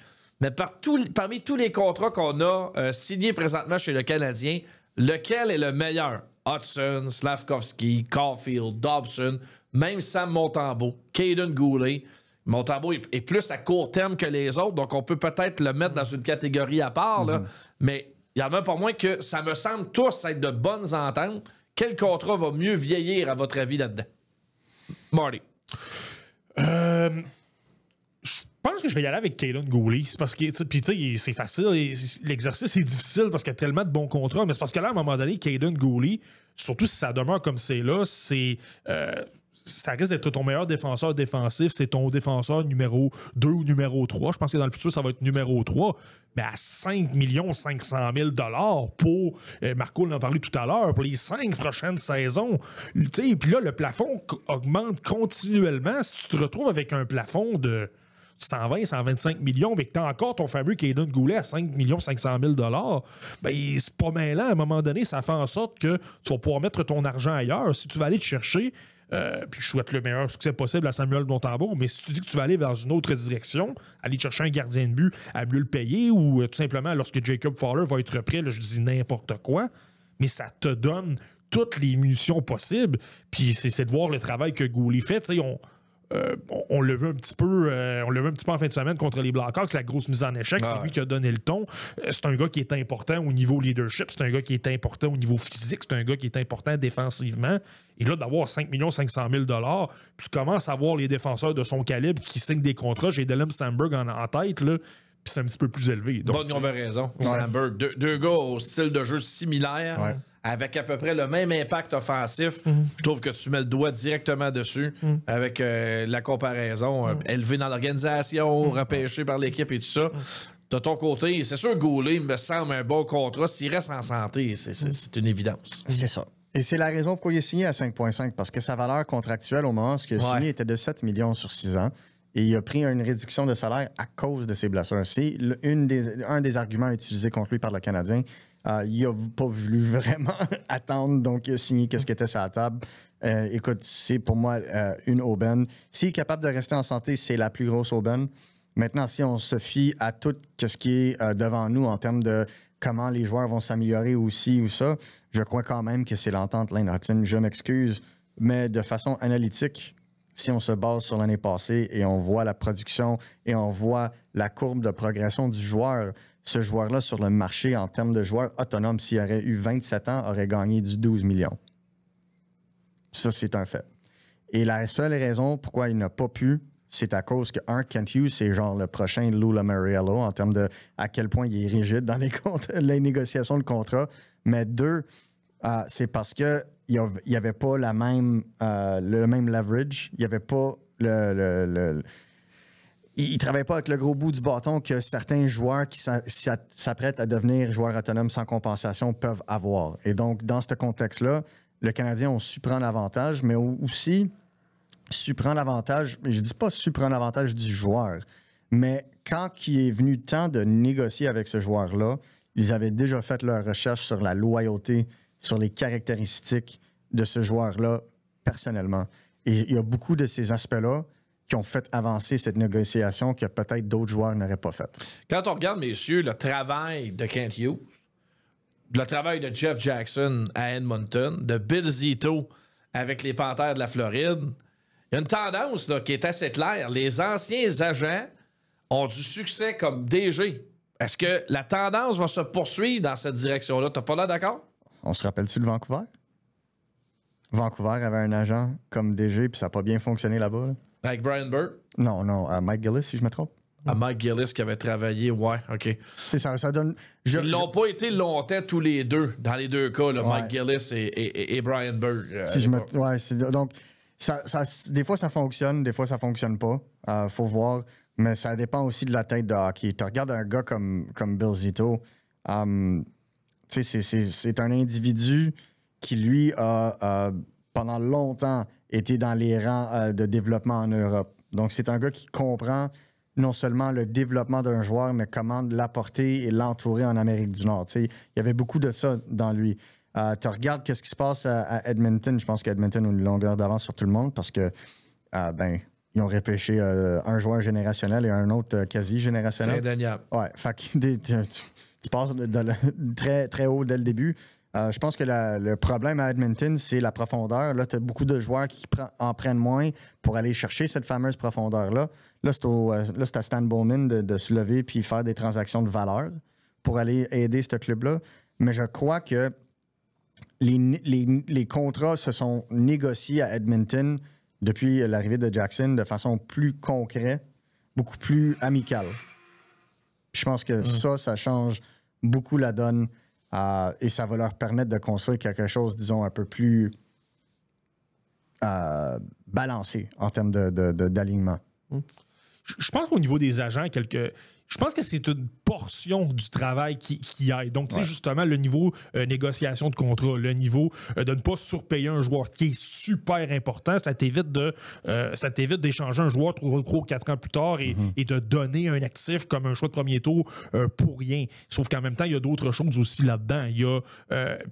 Speaker 5: Mais parmi tous les contrats qu'on a signés présentement chez le Canadien, lequel est le meilleur? Hudson, Slavkovski, Caulfield, Dobson, même Sam Montembeault, Caden Goulet. Montembeault est plus à court terme que les autres, donc on peut peut-être le mettre dans une catégorie à part, là. Mais il y en a pas moins que ça me semble tous être de bonnes ententes. Quel contrat va mieux vieillir, à votre avis, là-dedans? Marty.
Speaker 1: Je pense que je vais y aller avec Caden Goulet. C'est parce que, puis tu sais, c'est facile. L'exercice est difficile parce qu'il y a tellement de bons contrats, mais c'est parce que là, à un moment donné, Caden Goulet, surtout si ça demeure comme c'est là, ça risque d'être ton meilleur défenseur défensif. C'est ton défenseur numéro 2 ou numéro 3. Je pense que dans le futur, ça va être numéro 3. Mais à 5 500 000 $ pour, Marco en a parlé tout à l'heure, pour les 5 prochaines saisons. Puis là, le plafond augmente continuellement. Si tu te retrouves avec un plafond de 120, 125 millions, mais que tu as encore ton fameux Caden Goulet à 5 500 000 $, ben, c'est pas mêlant. À un moment donné, ça fait en sorte que tu vas pouvoir mettre ton argent ailleurs. Si tu vas aller te chercher, puis je souhaite le meilleur succès possible à Samuel Montembeault, mais si tu dis que tu vas aller dans une autre direction, aller chercher un gardien de but à mieux le payer, ou tout simplement, lorsque Jacob Fowler va être prêt, là, je dis n'importe quoi, mais ça te donne toutes les munitions possibles. Puis c'est de voir le travail que Goulet fait. Tu sais, on l'a vu un petit peu en fin de semaine contre les Blackhawks, la grosse mise en échec, c'est lui qui a donné le ton. C'est un gars qui est important au niveau leadership, c'est un gars qui est important au niveau physique, c'est un gars qui est important défensivement. Et là, d'avoir 5 500 000 $, puis tu commences à voir les défenseurs de son calibre qui signent des contrats. J'ai Dylan Samberg en tête, là, puis c'est un petit peu plus élevé. Donc,
Speaker 5: bonne comparaison. Samberg. Deux gars au style de jeu similaire. Ouais. Avec à peu près le même impact offensif. Je trouve que tu mets le doigt directement dessus avec la comparaison. Élevé dans l'organisation, repêché par l'équipe et tout ça. De ton côté, c'est sûr que Goulet me semble un bon contrat. S'il reste en santé, c'est une évidence.
Speaker 6: C'est ça. Et c'est la raison pourquoi il est signé à 5,5, parce que sa valeur contractuelle au moment où il a signé était de 7 millions sur 6 ans. Et il a pris une réduction de salaire à cause de ses blessures. C'est un des arguments utilisés contre lui par le Canadien. Il n'a pas voulu vraiment attendre, donc il a signé qu'est-ce qui était sur la table. Écoute, c'est pour moi une aubaine. S'il est capable de rester en santé, c'est la plus grosse aubaine. Maintenant, si on se fie à tout ce qui est devant nous en termes de comment les joueurs vont s'améliorer ou ci ou ça, je crois quand même que c'est l'entente Lane Hutton. Je m'excuse, mais de façon analytique, si on se base sur l'année passée et on voit la production et on voit la courbe de progression du joueur, ce joueur-là sur le marché en termes de joueur autonome, s'il aurait eu 27 ans, aurait gagné du 12 millions. Ça, c'est un fait. Et la seule raison pourquoi il n'a pas pu, c'est à cause que, Kent Hughes, c'est genre le prochain Lou Lamoriello en termes de à quel point il est rigide dans les négociations de contrat. Mais deux, c'est parce que il n'y avait pas le même leverage. Il n'y avait pas il ne travaille pas avec le gros bout du bâton que certains joueurs qui s'apprêtent à devenir joueurs autonomes sans compensation peuvent avoir. Et donc, dans ce contexte-là, le Canadien a su prendre l'avantage, mais aussi su prendre l'avantage, je ne dis pas su prendre l'avantage du joueur, mais quand il est venu le temps de négocier avec ce joueur-là, ils avaient déjà fait leur recherche sur la loyauté, sur les caractéristiques de ce joueur-là personnellement. Et il y a beaucoup de ces aspects-là qui ont fait avancer cette négociation que peut-être d'autres joueurs n'auraient pas fait.
Speaker 5: Quand on regarde, messieurs, le travail de Kent Hughes, le travail de Jeff Jackson à Edmonton, de Bill Zito avec les Panthères de la Floride, il y a une tendance là, qui est assez claire. Les anciens agents ont du succès comme DG. Est-ce que la tendance va se poursuivre dans cette direction-là? T'as pas l'air d'accord?
Speaker 6: On se rappelle-tu de Vancouver? Vancouver avait un agent comme DG, puis ça n'a pas bien fonctionné là-bas. Là.
Speaker 5: Avec Brian Burke?
Speaker 6: Non, Mike Gillis, si je me trompe.
Speaker 5: Mike Gillis qui avait travaillé, ouais, OK.
Speaker 6: Ça donne...
Speaker 5: Ils n'ont pas été longtemps tous les deux, dans les deux cas, là, Mike Gillis et Brian Burke.
Speaker 6: Donc, des fois, ça fonctionne, des fois, ça fonctionne pas. Faut voir. Mais ça dépend aussi de la tête de hockey. Tu regardes un gars comme Bill Zito, c'est un individu qui, lui, a pendant longtemps été dans les rangs de développement en Europe. Donc, c'est un gars qui comprend non seulement le développement d'un joueur, mais comment l'apporter et l'entourer en Amérique du Nord. Il y avait beaucoup de ça dans lui. Tu regardes qu'est-ce qui se passe à Edmonton. Je pense qu'Edmonton a une longueur d'avance sur tout le monde parce que ils ont repêché un joueur générationnel et un autre quasi générationnel.
Speaker 5: C'est indéniable.
Speaker 6: Ouais, fait que tu passes très, très haut dès le début. Je pense que le problème à Edmonton, c'est la profondeur. Là, tu as beaucoup de joueurs qui en prennent moins pour aller chercher cette fameuse profondeur-là. Là, c'est à Stan Bowman de se lever puis faire des transactions de valeur pour aller aider ce club-là. Mais je crois que les contrats se sont négociés à Edmonton depuis l'arrivée de Jackson de façon plus concrète, beaucoup plus amicale. Puis je pense que ça change beaucoup la donne et ça va leur permettre de construire quelque chose, disons, un peu plus balancé en termes d'alignement.
Speaker 1: Je pense qu'au niveau des agents, je pense que c'est une portion du travail qui aide. Donc, tu sais, justement, le niveau négociation de contrat, le niveau de ne pas surpayer un joueur qui est super important, ça t'évite d'échanger un joueur 3 ou 4 ans plus tard et de donner un actif comme un choix de premier tour pour rien. Sauf qu'en même temps, il y a d'autres choses aussi là-dedans.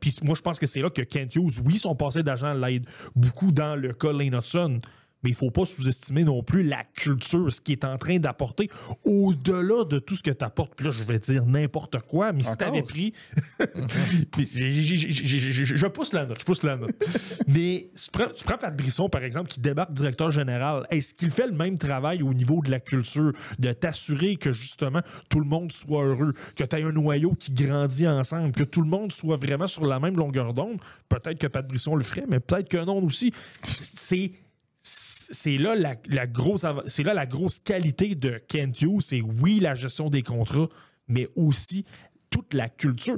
Speaker 1: Puis moi, je pense que c'est là que Kent Hughes, oui, son passé d'agent l'aide beaucoup dans le cas Lane Hudson. Mais il ne faut pas sous-estimer non plus la culture, ce qui est en train d'apporter au-delà de tout ce que tu apportes. Puis là, je vais dire n'importe quoi, mais si tu avais pris... je pousse la note, Mais tu prends Pat Brisson, par exemple, qui débarque directeur général. Est-ce qu'il fait le même travail au niveau de la culture, de t'assurer que, justement, tout le monde soit heureux, que tu aies un noyau qui grandit ensemble, que tout le monde soit vraiment sur la même longueur d'onde? Peut-être que Pat Brisson le ferait, mais peut-être que non aussi. C'est là la grosse qualité de Kent Hughes. C'est oui, la gestion des contrats, mais aussi toute la culture.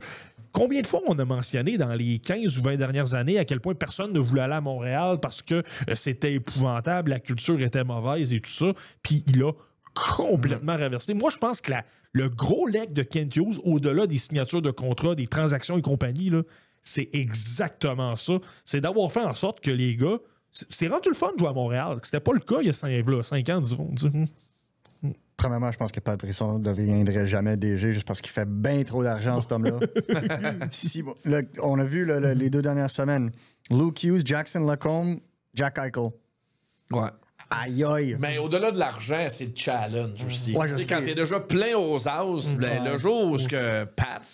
Speaker 1: Combien de fois on a mentionné dans les 15 ou 20 dernières années à quel point personne ne voulait aller à Montréal parce que c'était épouvantable, la culture était mauvaise et tout ça, puis il a complètement renversé. Moi, je pense que le gros leg de Kent Hughes, au-delà des signatures de contrats, des transactions et compagnie, là, c'est exactement ça. C'est d'avoir fait en sorte que les gars... C'est rendu le fun de jouer à Montréal. C'était pas le cas il y a 5 ans, disons.
Speaker 6: Premièrement, je pense que Pat Brisson ne deviendrait jamais DG juste parce qu'il fait bien trop d'argent, cet homme-là. On a vu les 2 dernières semaines. Luke Hughes, Jackson Lacombe, Jack Eichel.
Speaker 5: Ouais.
Speaker 6: Aïe aïe.
Speaker 5: Mais au-delà de l'argent, c'est le challenge aussi.
Speaker 6: Ouais,
Speaker 5: quand t'es déjà plein aux as, le jour où que Pat,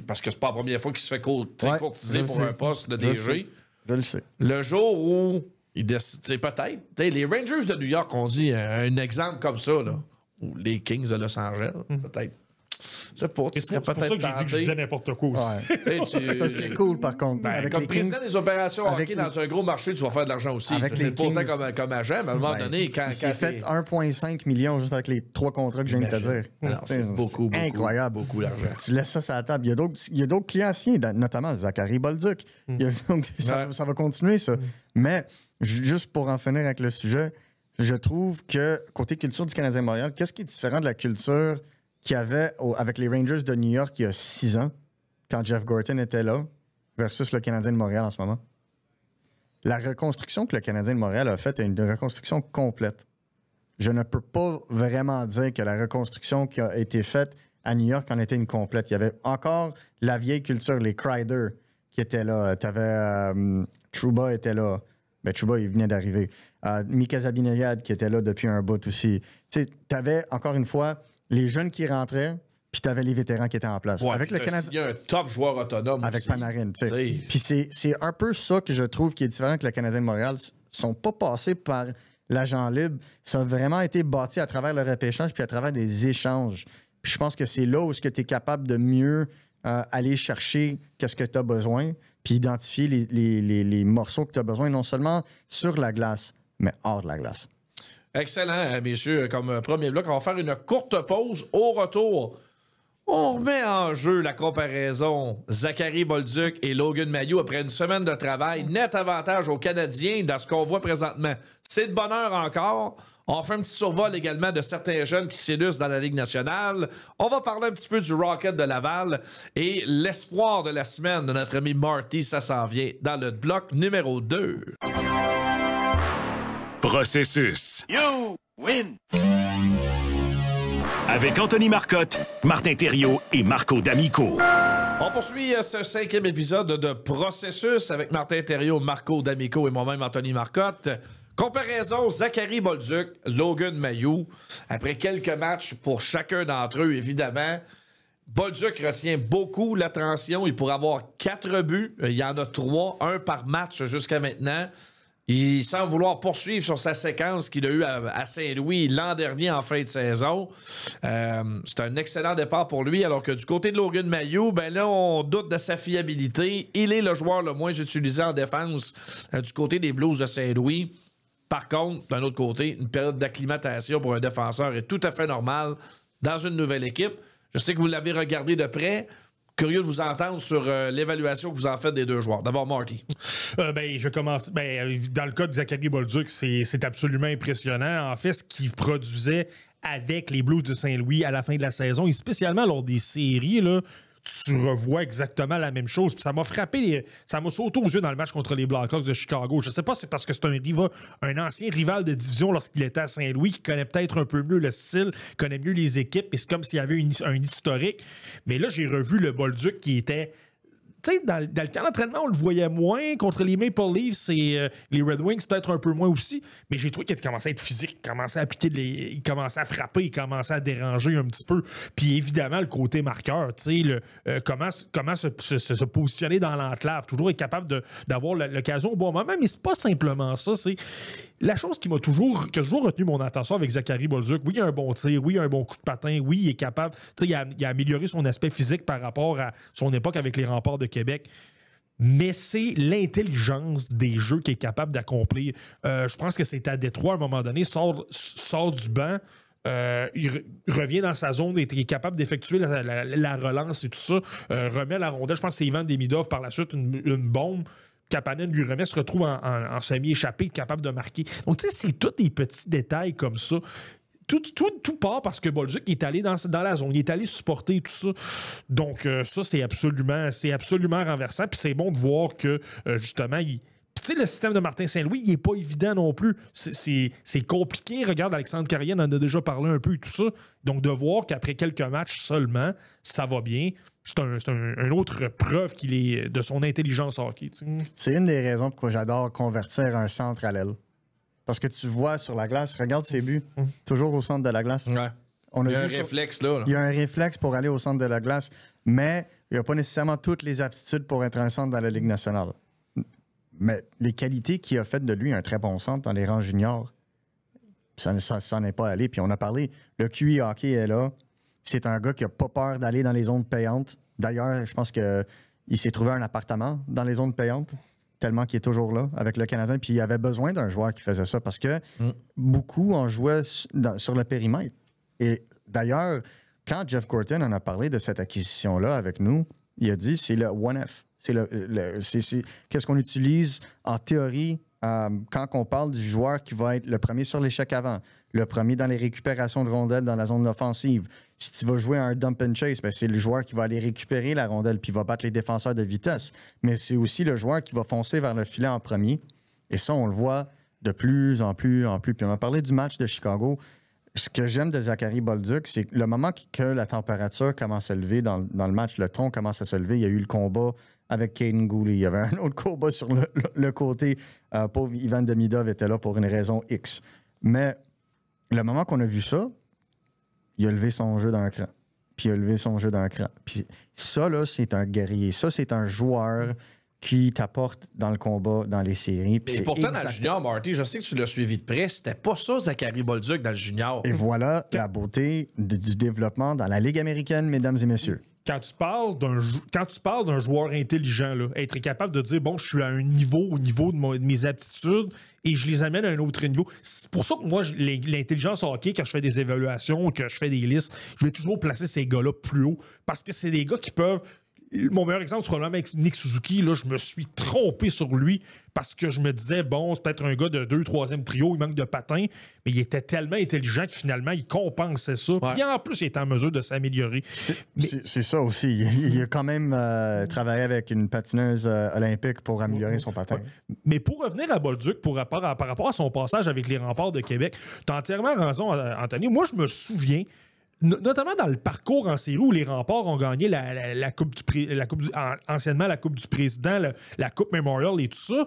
Speaker 5: parce que c'est pas la première fois qu'il se fait courtiser pour un poste de DG.
Speaker 6: Je le sais.
Speaker 5: Le jour où il décide, peut-être. Les Rangers de New York ont dit un exemple comme ça, là. Ou les Kings de Los Angeles, peut-être. Je sais pas, tu serais peut-être
Speaker 1: c'est pour ça que j'ai dit que je disais n'importe quoi aussi.
Speaker 6: Ouais. Ça serait cool, par contre.
Speaker 5: Avec comme président des opérations hockey dans un gros marché, tu vas faire de l'argent aussi.
Speaker 6: Avec les
Speaker 5: pourtant
Speaker 6: Kings,
Speaker 5: comme agent, mais à un moment donné, quand...
Speaker 6: Il s'est fait 1,5 million juste avec les 3 contrats que je viens de te dire.
Speaker 5: C'est beaucoup,
Speaker 6: incroyable.
Speaker 5: Beaucoup d'argent.
Speaker 6: Tu laisses ça sur la table. Il y a d'autres clients anciens, notamment Zachary Bolduc. Ça va continuer, ça. Mais, juste pour en finir avec le sujet, je trouve que, côté culture du Canadien de Montréal, qu'est-ce qui est différent de la culture qu'il y avait avec les Rangers de New York il y a 6 ans, quand Jeff Gorton était là, versus le Canadien de Montréal en ce moment? La reconstruction que le Canadien de Montréal a faite est une reconstruction complète. Je ne peux pas vraiment dire que la reconstruction qui a été faite à New York en était une complète. Il y avait encore la vieille culture, les Kreider qui étaient là. Tu avais Trouba était là. Ben, Trouba, il venait d'arriver. Mika Zibanejad qui était là depuis un bout aussi. Tu avais, encore une fois, les jeunes qui rentraient, puis tu avais les vétérans qui étaient en place.
Speaker 5: Ouais,
Speaker 6: avec le Canadien,
Speaker 5: il y a un top joueur autonome
Speaker 6: avec
Speaker 5: aussi.
Speaker 6: Panarin. Puis c'est un peu ça que je trouve qui est différent avec le Canadien de Montréal. Ils ne sont pas passés par l'agent libre. Ça a vraiment été bâti à travers le repêchage puis à travers des échanges. Puis je pense que c'est là où tu es capable de mieux aller chercher qu'est-ce que tu as besoin puis identifier les morceaux que tu as besoin, non seulement sur la glace, mais hors de la glace.
Speaker 5: Excellent, messieurs. Comme premier bloc, on va faire une courte pause. Au retour, on remet en jeu la comparaison Zachary Bolduc et Logan Mailloux après une semaine de travail. Net avantage aux Canadiens dans ce qu'on voit présentement. C'est de bonheur encore. On fait un petit survol également de certains jeunes qui s'illustrent dans la Ligue nationale. On va parler un petit peu du Rocket de Laval et l'espoir de la semaine de notre ami Marty. Ça s'en vient dans le bloc numéro 2.
Speaker 4: Processus.
Speaker 3: You win!
Speaker 4: Avec Anthony Marcotte, Martin Thériault et Marco D'Amico.
Speaker 5: On poursuit ce 5e épisode de Processus avec Martin Thériault, Marco D'Amico et moi-même Anthony Marcotte. Comparaison Zachary Bolduc, Logan Mailloux. Après quelques matchs pour chacun d'entre eux, évidemment, Bolduc retient beaucoup l'attention. Il pourrait avoir 4 buts. Il y en a 3, 1 par match jusqu'à maintenant. Il semble vouloir poursuivre sur sa séquence qu'il a eue à Saint-Louis l'an dernier en fin de saison. C'est un excellent départ pour lui, alors que du côté de Logan Mailloux, ben là, on doute de sa fiabilité. Il est le joueur le moins utilisé en défense du côté des Blues de Saint-Louis. Par contre, d'un autre côté, une période d'acclimatation pour un défenseur est tout à fait normale dans une nouvelle équipe. Je sais que vous l'avez regardé de près. Curieux de vous entendre sur l'évaluation que vous en faites des 2 joueurs. D'abord, Marty.
Speaker 1: Je commence. Dans le cas de Zachary Bolduc, c'est absolument impressionnant. En fait, ce qu'il produisait avec les Blues de Saint-Louis à la fin de la saison, et spécialement lors des séries, là, tu revois exactement la même chose. Puis ça m'a frappé, ça m'a sauté aux yeux dans le match contre les Blackhawks de Chicago. Je sais pas si c'est parce que c'est un ancien rival de division lorsqu'il était à Saint-Louis, qui connaît peut-être un peu mieux le style, connaît mieux les équipes, et c'est comme s'il y avait un historique. Mais là, j'ai revu le Bolduc qui était... Tu sais, dans le camp d'entraînement, on le voyait moins. Contre les Maple Leafs et les Red Wings, peut-être un peu moins aussi. Mais j'ai trouvé qu'il commençait à être physique, il commençait à appliquer il commençait à frapper, il commençait à déranger un petit peu. Puis évidemment, le côté marqueur, tu sais, comment se positionner dans l'enclave, toujours être capable d'avoir l'occasion au bon moment. Mais c'est pas simplement ça, c'est la chose qui a toujours retenu mon attention avec Zachary Bolduc. Oui, il a un bon tir, oui, il a un bon coup de patin, oui, il est capable. Tu sais, il a amélioré son aspect physique par rapport à son époque avec les Remparts de Québec. Mais c'est l'intelligence des jeux qu'il est capable d'accomplir. Je pense que c'est à Détroit à un moment donné, sort du banc. Il revient dans sa zone, est capable d'effectuer la relance et tout ça. Remet la rondelle. Je pense que c'est Ivan Demidov par la suite, une bombe. Kapanen lui remet, se retrouve en semi-échappé, capable de marquer. Donc, tu sais, c'est tous des petits détails comme ça. Tout part parce que Bolduc est allé dans la zone, il est allé supporter tout ça. Donc, ça, c'est absolument renversant. Puis c'est bon de voir que, justement, tu sais, le système de Martin Saint-Louis, il n'est pas évident non plus. C'est compliqué. Regarde, Alexandre Carrière en a déjà parlé un peu et tout ça. Donc, de voir qu'après quelques matchs seulement, ça va bien, c'est une autre preuve qu'il est de son intelligence hockey. Tu sais.
Speaker 6: C'est une des raisons pourquoi j'adore convertir un centre à l'aile. Parce que tu vois sur la glace, regarde ses buts, toujours au centre de la glace.
Speaker 5: Ouais. Il y a un réflexe là.
Speaker 6: Il y a un réflexe pour aller au centre de la glace, mais il n'y a pas nécessairement toutes les aptitudes pour être un centre dans la Ligue nationale. Mais les qualités qu'il a faites de lui un très bon centre dans les rangs juniors, ça n'en est pas allé. Puis on a parlé, le QI hockey est là. C'est un gars qui n'a pas peur d'aller dans les zones payantes. D'ailleurs, je pense qu'il s'est trouvé un appartement dans les zones payantes, tellement qu'il est toujours là avec le Canadien. Puis il avait besoin d'un joueur qui faisait ça parce que beaucoup en jouaient sur le périmètre. Et d'ailleurs, quand Jeff Gorton en a parlé de cette acquisition-là avec nous, il a dit c'est le 1F. C'est qu'est-ce qu'on utilise en théorie quand on parle du joueur qui va être le premier sur l'échec avant, le premier dans les récupérations de rondelles dans la zone offensive. Si tu vas jouer à un dump and chase, ben c'est le joueur qui va aller récupérer la rondelle puis va battre les défenseurs de vitesse. Mais c'est aussi le joueur qui va foncer vers le filet en premier. Et ça, on le voit de plus en plus. Puis on a parlé du match de Chicago. Ce que j'aime de Zachary Bolduc, c'est que le moment que la température commence à lever dans le match, le ton commence à se lever. Il y a eu le combat avec Caden Gooley. Il y avait un autre combat sur le côté. Pauvre Ivan Demidov était là pour une raison X. Mais le moment qu'on a vu ça, il a levé son jeu d'un cran. Puis il a levé son jeu d'un cran. Puis ça, là, c'est un guerrier. Ça, c'est un joueur qui t'apporte dans le combat, dans les séries.
Speaker 5: Et pourtant, dans le junior, Marty, je sais que tu l'as suivi de près, c'était pas ça, Zachary Bolduc, dans le junior.
Speaker 6: Et voilà la beauté du développement dans la Ligue américaine, mesdames et messieurs.
Speaker 1: Quand tu parles d'un joueur intelligent, là, être capable de dire, bon, je suis à un niveau, au niveau de mes aptitudes, et je les amène à un autre niveau. C'est pour ça que moi, l'intelligence hockey, quand je fais des évaluations, que je fais des listes, je vais toujours placer ces gars-là plus haut, parce que c'est des gars qui peuvent... Mon meilleur exemple, c'est probablement avec Nick Suzuki. Là, je me suis trompé sur lui parce que je me disais, bon, c'est peut-être un gars de 2e, 3e trio, il manque de patin, mais il était tellement intelligent que finalement, il compensait ça.
Speaker 5: Ouais.
Speaker 1: Puis en plus, il était en mesure de s'améliorer.
Speaker 6: C'est ça aussi. Il a quand même travaillé avec une patineuse olympique pour améliorer son patin.
Speaker 1: Ouais. Mais pour revenir à Bolduc, par rapport à son passage avec les Remparts de Québec, tu as entièrement raison, Anthony. Moi, je me souviens... Notamment dans le parcours en série où les Remparts ont gagné la coupe anciennement la Coupe du Président, la Coupe Memorial et tout ça,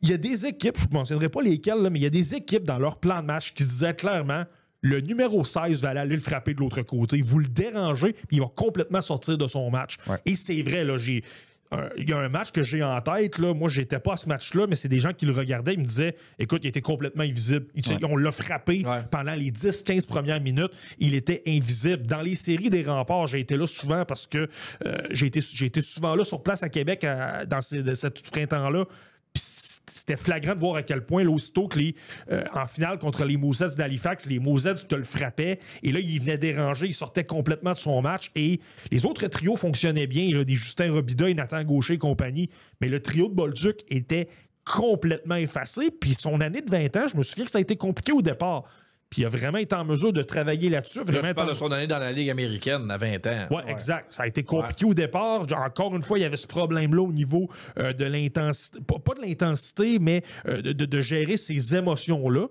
Speaker 1: il y a des équipes, je ne mentionnerai pas lesquelles, là, mais il y a des équipes dans leur plan de match qui disaient clairement le numéro 16 va aller le frapper de l'autre côté. Vous le dérangez, puis il va complètement sortir de son match.
Speaker 6: Ouais.
Speaker 1: Et c'est vrai, là, il y a un match que j'ai en tête, là. Moi, j'étais pas à ce match-là, mais c'est des gens qui le regardaient. Ils me disaient, écoute, il était complètement invisible. On l'a frappé pendant les 10-15 premières minutes. Il était invisible. Dans les séries des remparts, j'ai été là souvent parce que j'ai été souvent là sur place à Québec dans ce printemps-là. Puis c'était flagrant de voir à quel point, là, aussitôt que en finale contre les Mousettes d'Halifax, les Mousettes te le frappaient et là, il venait déranger, il sortait complètement de son match et les autres trios fonctionnaient bien, là, des Justin Robida et Nathan Gaucher et compagnie, mais le trio de Bolduc était complètement effacé. Puis son année de 20 ans, je me souviens que ça a été compliqué au départ. Puis il a vraiment été en mesure de travailler là-dessus.
Speaker 5: Là, tu parles de son année dans la Ligue américaine à 20 ans.
Speaker 1: Oui, exact. Ça a été compliqué au départ. Encore une fois, il y avait ce problème-là au niveau de l'intensité. Pas de l'intensité, mais de gérer ces émotions-là.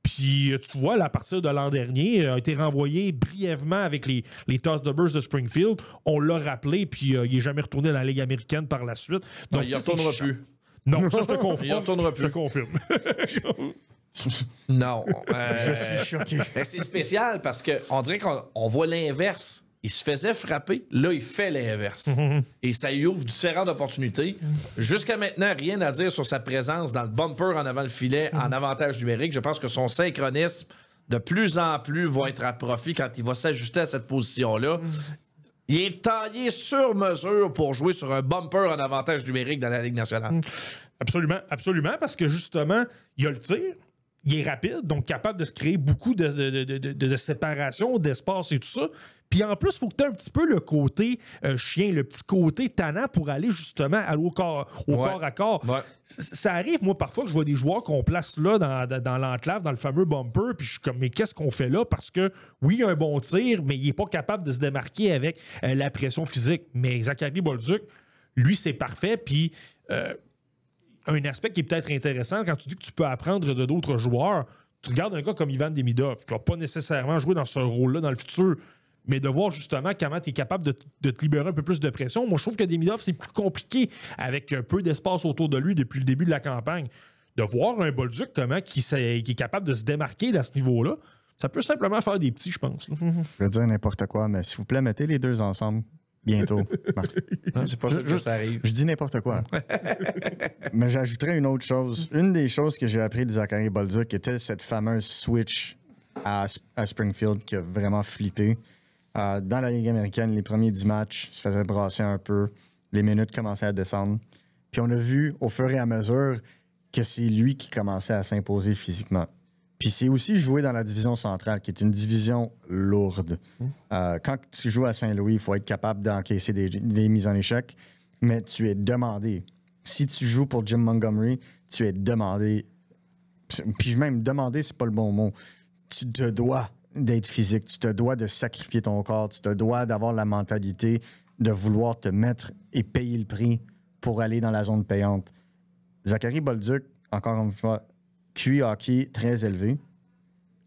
Speaker 1: Puis, tu vois, là, à partir de l'an dernier, a été renvoyé brièvement avec les Tossbers de Springfield. On l'a rappelé, puis il n'est jamais retourné dans la Ligue américaine par la suite. Donc,
Speaker 5: il ne retournera plus.
Speaker 1: Non, ça, je te confirme.
Speaker 5: Il ne retournera plus.
Speaker 1: Je te confirme.
Speaker 5: Non.
Speaker 6: Je suis choqué.
Speaker 5: Mais c'est spécial parce qu'on dirait qu'on voit l'inverse. Il se faisait frapper, là, il fait l'inverse. Et ça lui ouvre différentes opportunités. Jusqu'à maintenant, rien à dire sur sa présence dans le bumper en avant le filet en avantage numérique. Je pense que son synchronisme, de plus en plus, va être à profit quand il va s'ajuster à cette position-là. Il est taillé sur mesure pour jouer sur un bumper en avantage numérique dans la Ligue nationale.
Speaker 1: Absolument, absolument, parce que justement, il y a le tir. Il est rapide, donc capable de se créer beaucoup de séparation, d'espace et tout ça. Puis en plus, il faut que tu aies un petit peu le côté chien, le petit côté tannant pour aller justement au corps à corps.
Speaker 5: Ouais.
Speaker 1: Ça arrive, moi, parfois, que je vois des joueurs qu'on place là dans l'enclave, dans le fameux bumper, puis je suis comme, mais qu'est-ce qu'on fait là? Parce que, oui, il y a un bon tir, mais il n'est pas capable de se démarquer avec la pression physique. Mais Zachary Bolduc, lui, c'est parfait, puis... un aspect qui est peut-être intéressant, quand tu dis que tu peux apprendre de d'autres joueurs, tu regardes un gars comme Ivan Demidov, qui va pas nécessairement jouer dans ce rôle-là dans le futur, mais de voir justement comment tu es capable de te libérer un peu plus de pression. Moi, je trouve que Demidov, c'est plus compliqué avec peu d'espace autour de lui depuis le début de la campagne. De voir un Bolduc comment qui est capable de se démarquer à ce niveau-là, ça peut simplement faire des petits, je pense.
Speaker 6: Je veux dire n'importe quoi, mais s'il vous plaît, mettez les deux ensemble. Bientôt.
Speaker 5: Non, c'est pas ça que ça arrive.
Speaker 6: Je dis n'importe quoi. Mais j'ajouterais une autre chose. Une des choses que j'ai appris de Zachary Bolduc était cette fameuse switch à Springfield qui a vraiment flippé. Dans la Ligue américaine, les premiers 10 matchs se faisaient brasser un peu. Les minutes commençaient à descendre. Puis on a vu au fur et à mesure que c'est lui qui commençait à s'imposer physiquement. Puis c'est aussi jouer dans la division centrale, qui est une division lourde. Quand tu joues à Saint-Louis, il faut être capable d'encaisser des mises en échec, mais tu es demandé. Si tu joues pour Jim Montgomery, tu es demandé. Puis même demander, c'est pas le bon mot. Tu te dois d'être physique, tu te dois de sacrifier ton corps, tu te dois d'avoir la mentalité de vouloir te mettre et payer le prix pour aller dans la zone payante. Zachary Bolduc, encore une fois, QI hockey très élevé,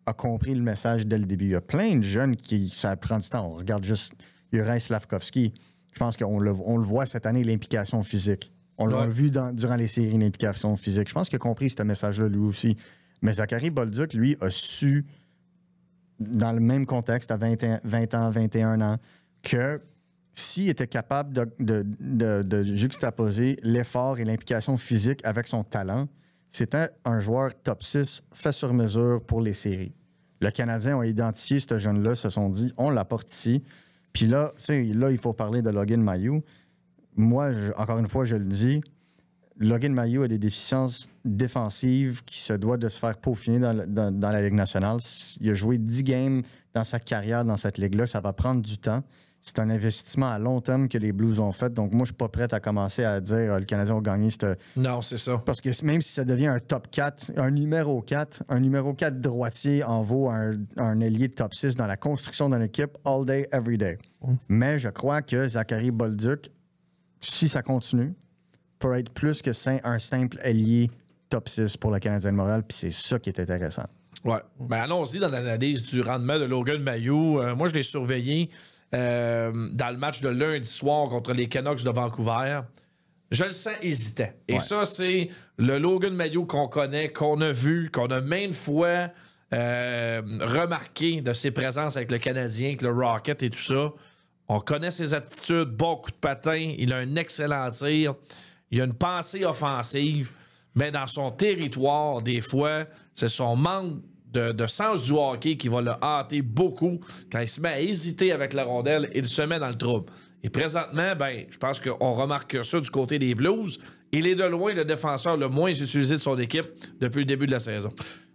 Speaker 6: a compris le message dès le début. Il y a plein de jeunes qui, ça prend du temps. On regarde juste Juraj Slavkovski. Je pense qu'on le voit cette année, l'implication physique. On l'a vu durant les séries, l'implication physique. Je pense qu'il a compris ce message-là lui aussi. Mais Zachary Bolduc, lui, a su, dans le même contexte, à 20 ans, 21 ans, que s'il était capable de juxtaposer l'effort et l'implication physique avec son talent, c'était un joueur top 6 fait sur mesure pour les séries. Le Canadien a identifié ce jeune-là, se sont dit, on l'apporte ici. Puis là, il faut parler de Logan Mailloux. Moi, encore une fois, je le dis, Logan Mailloux a des déficiences défensives qui se doivent de se faire peaufiner dans la Ligue nationale. Il a joué 10 games dans sa carrière dans cette ligue-là. Ça va prendre du temps. C'est un investissement à long terme que les Blues ont fait. Donc, moi, je ne suis pas prêt à commencer à dire le Canadien a gagné cette...
Speaker 5: Non, c'est ça.
Speaker 6: Parce que même si ça devient un top 4, un numéro 4 droitier en vaut un ailier de top 6 dans la construction d'une équipe all day, every day. Mais je crois que Zachary Bolduc, si ça continue, peut être plus que un simple ailier top 6 pour le Canadien de Montréal. Puis c'est ça qui est intéressant.
Speaker 5: Ouais. Ben, allons-y dans l'analyse du rendement de Logan Mailloux. Moi, je l'ai surveillé dans le match de lundi soir contre les Canucks de Vancouver. Je le sens hésitant. Et ça, c'est le Logan Mailloux qu'on connaît, qu'on a vu, qu'on a maintes fois remarqué de ses présences avec le Canadien, avec le Rocket et tout ça. On connaît ses aptitudes, bon coup de patin, il a un excellent tir, il a une pensée offensive, mais dans son territoire, des fois, c'est son manque de sens du hockey qui va le hâter beaucoup. Quand il se met à hésiter avec la rondelle, il se met dans le trouble. Et présentement, ben, je pense qu'on remarque ça du côté des Blues. Il est de loin le défenseur le moins utilisé de son équipe depuis le début de la saison.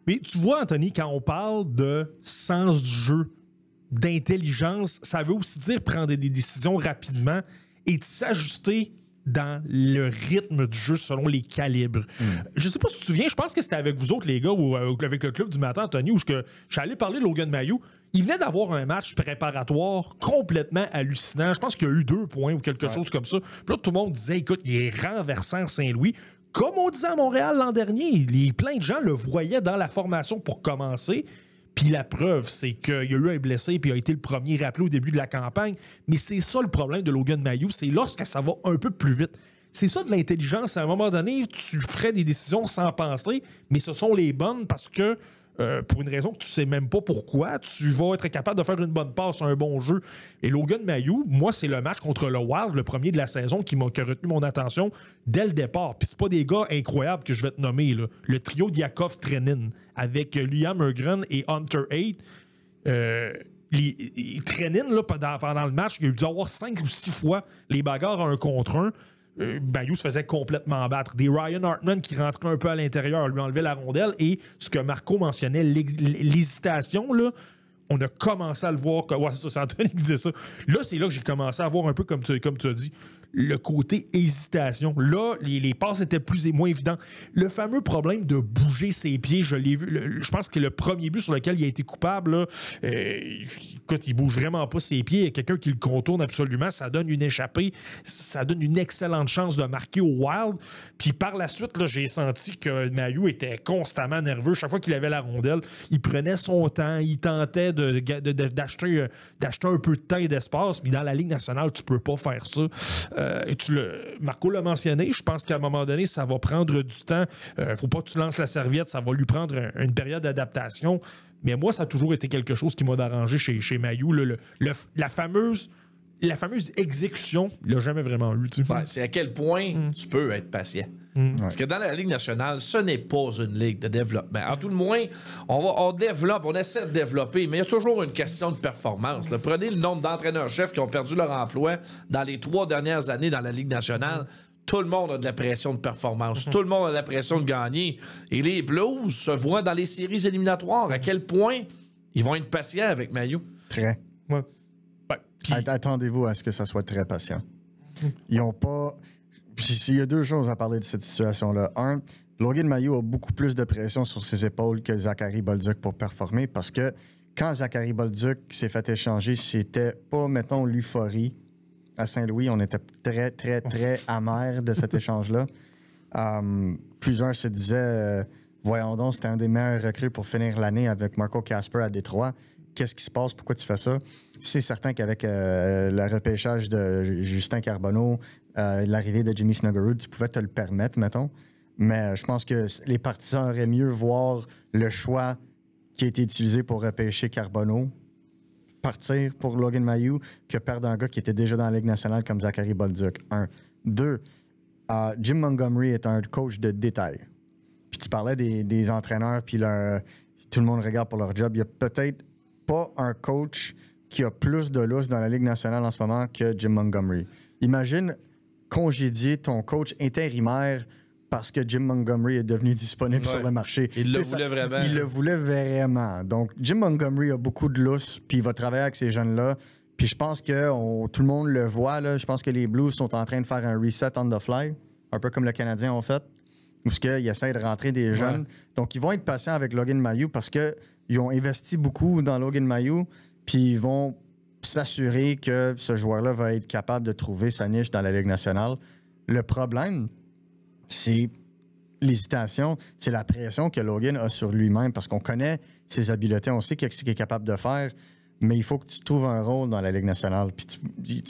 Speaker 1: Mais tu vois, Anthony, quand on parle de sens du jeu, d'intelligence, ça veut aussi dire prendre des décisions rapidement et de s'ajuster dans le rythme du jeu selon les calibres. Je sais pas si tu te souviens, je pense que c'était avec vous autres, les gars, ou avec le club du matin, Anthony, où je suis allé parler de Logan Mailloux. Il venait d'avoir un match préparatoire complètement hallucinant. Je pense qu'il y a eu 2 points ou quelque chose comme ça. Puis là, tout le monde disait, écoute, il est renversant Saint-Louis. Comme on disait à Montréal l'an dernier, plein de gens le voyaient dans la formation pour commencer. Puis la preuve, c'est qu'il y a eu un blessé puis il a été le premier rappelé au début de la campagne. Mais c'est ça le problème de Logan Mailloux, c'est lorsque ça va un peu plus vite. C'est ça de l'intelligence. À un moment donné, tu ferais des décisions sans penser, mais ce sont les bonnes parce que pour une raison que tu sais même pas pourquoi, tu vas être capable de faire une bonne passe, un bon jeu. Et Logan Mailloux, moi, c'est le match contre le Wild, le premier de la saison, qui a retenu mon attention dès le départ. Puis c'est pas des gars incroyables que je vais te nommer, là. Le trio Diakov-Trenin avec Liam Ögren et Hunter Haight. Trenin, là, pendant le match, il a dû avoir 5 ou 6 fois les bagarres à 1 contre 1. Mailloux se faisait complètement battre. Des Ryan Hartman qui rentraient un peu à l'intérieur, lui enlevaient la rondelle. Et ce que Marco mentionnait, l'hésitation, là, on a commencé à le voir. Ouais, c'est Anthony qui disait ça. Là, c'est là que j'ai commencé à voir un peu, comme tu as dit, le côté hésitation. Là, les passes étaient plus et moins évidentes. Le fameux problème de bouger ses pieds, je l'ai vu. Je pense que le premier but sur lequel il a été coupable, là, écoute, il bouge vraiment pas ses pieds. Il y a quelqu'un qui le contourne absolument. Ça donne une échappée. Ça donne une excellente chance de marquer au Wild. Puis par la suite, là, j'ai senti que Mailloux était constamment nerveux. Chaque fois qu'il avait la rondelle, il prenait son temps. Il tentait d'acheter un peu de temps et d'espace. Mais dans la Ligue nationale, tu peux pas faire ça. Marco l'a mentionné, je pense qu'à un moment donné, ça va prendre du temps. Faut pas que tu lances la serviette, ça va lui prendre une période d'adaptation. Mais moi, ça a toujours été quelque chose qui m'a dérangé chez Mailloux. La fameuse exécution, il l'a jamais vraiment eu.
Speaker 5: Ouais, c'est à quel point tu peux être patient. Parce que dans la Ligue nationale, ce n'est pas une ligue de développement. En tout le moins, on développe, on essaie de développer, mais il y a toujours une question de performance. Là, prenez le nombre d'entraîneurs-chefs qui ont perdu leur emploi dans les 3 dernières années dans la Ligue nationale. Tout le monde a de la pression de performance. Tout le monde a de la pression de gagner. Et les Blues se voient dans les séries éliminatoires. À quel point ils vont être patients avec Mailloux?
Speaker 6: Très.
Speaker 1: Ouais.
Speaker 6: Attendez-vous à ce que ça soit très patient. Ils n'ont pas... Il y a 2 choses à parler de cette situation-là. Un, Logan Mailloux a beaucoup plus de pression sur ses épaules que Zachary Bolduc pour performer parce que quand Zachary Bolduc s'est fait échanger, c'était pas, mettons, l'euphorie. À Saint-Louis, on était très, très, très amers de cet échange-là. Plusieurs se disaient, voyons donc, c'était un des meilleurs recrues pour finir l'année avec Marco Kasper à Détroit. Qu'est-ce qui se passe? Pourquoi tu fais ça? C'est certain qu'avec le repêchage de Justin Carbonneau, l'arrivée de Jimmy Snuggerud, tu pouvais te le permettre, mettons. Mais je pense que les partisans auraient mieux voir le choix qui a été utilisé pour repêcher Carbonneau partir pour Logan Mailloux que perdre un gars qui était déjà dans la Ligue nationale comme Zachary Bolduc. 1. 2. Jim Montgomery est un coach de détail. Puis tu parlais des entraîneurs, puis tout le monde regarde pour leur job. Il y a peut-être pas un coach qui a plus de lousse dans la Ligue nationale en ce moment que Jim Montgomery. Imagine congédier ton coach intérimaire parce que Jim Montgomery est devenu disponible sur le marché.
Speaker 5: Il le voulait vraiment.
Speaker 6: Il le voulait vraiment. Donc, Jim Montgomery a beaucoup de lousse, puis il va travailler avec ces jeunes-là. Puis je pense que tout le monde le voit. Là. Je pense que les Blues sont en train de faire un reset on the fly, un peu comme le Canadien ont fait, où ils essaient de rentrer des jeunes. Donc, ils vont être patients avec Logan Mailloux parce qu'ils ont investi beaucoup dans Logan Mailloux, puis ils vont s'assurer que ce joueur-là va être capable de trouver sa niche dans la Ligue nationale. Le problème, c'est l'hésitation, c'est la pression que Logan a sur lui-même parce qu'on connaît ses habiletés, on sait ce qu'il est capable de faire, mais il faut que tu trouves un rôle dans la Ligue nationale. Puis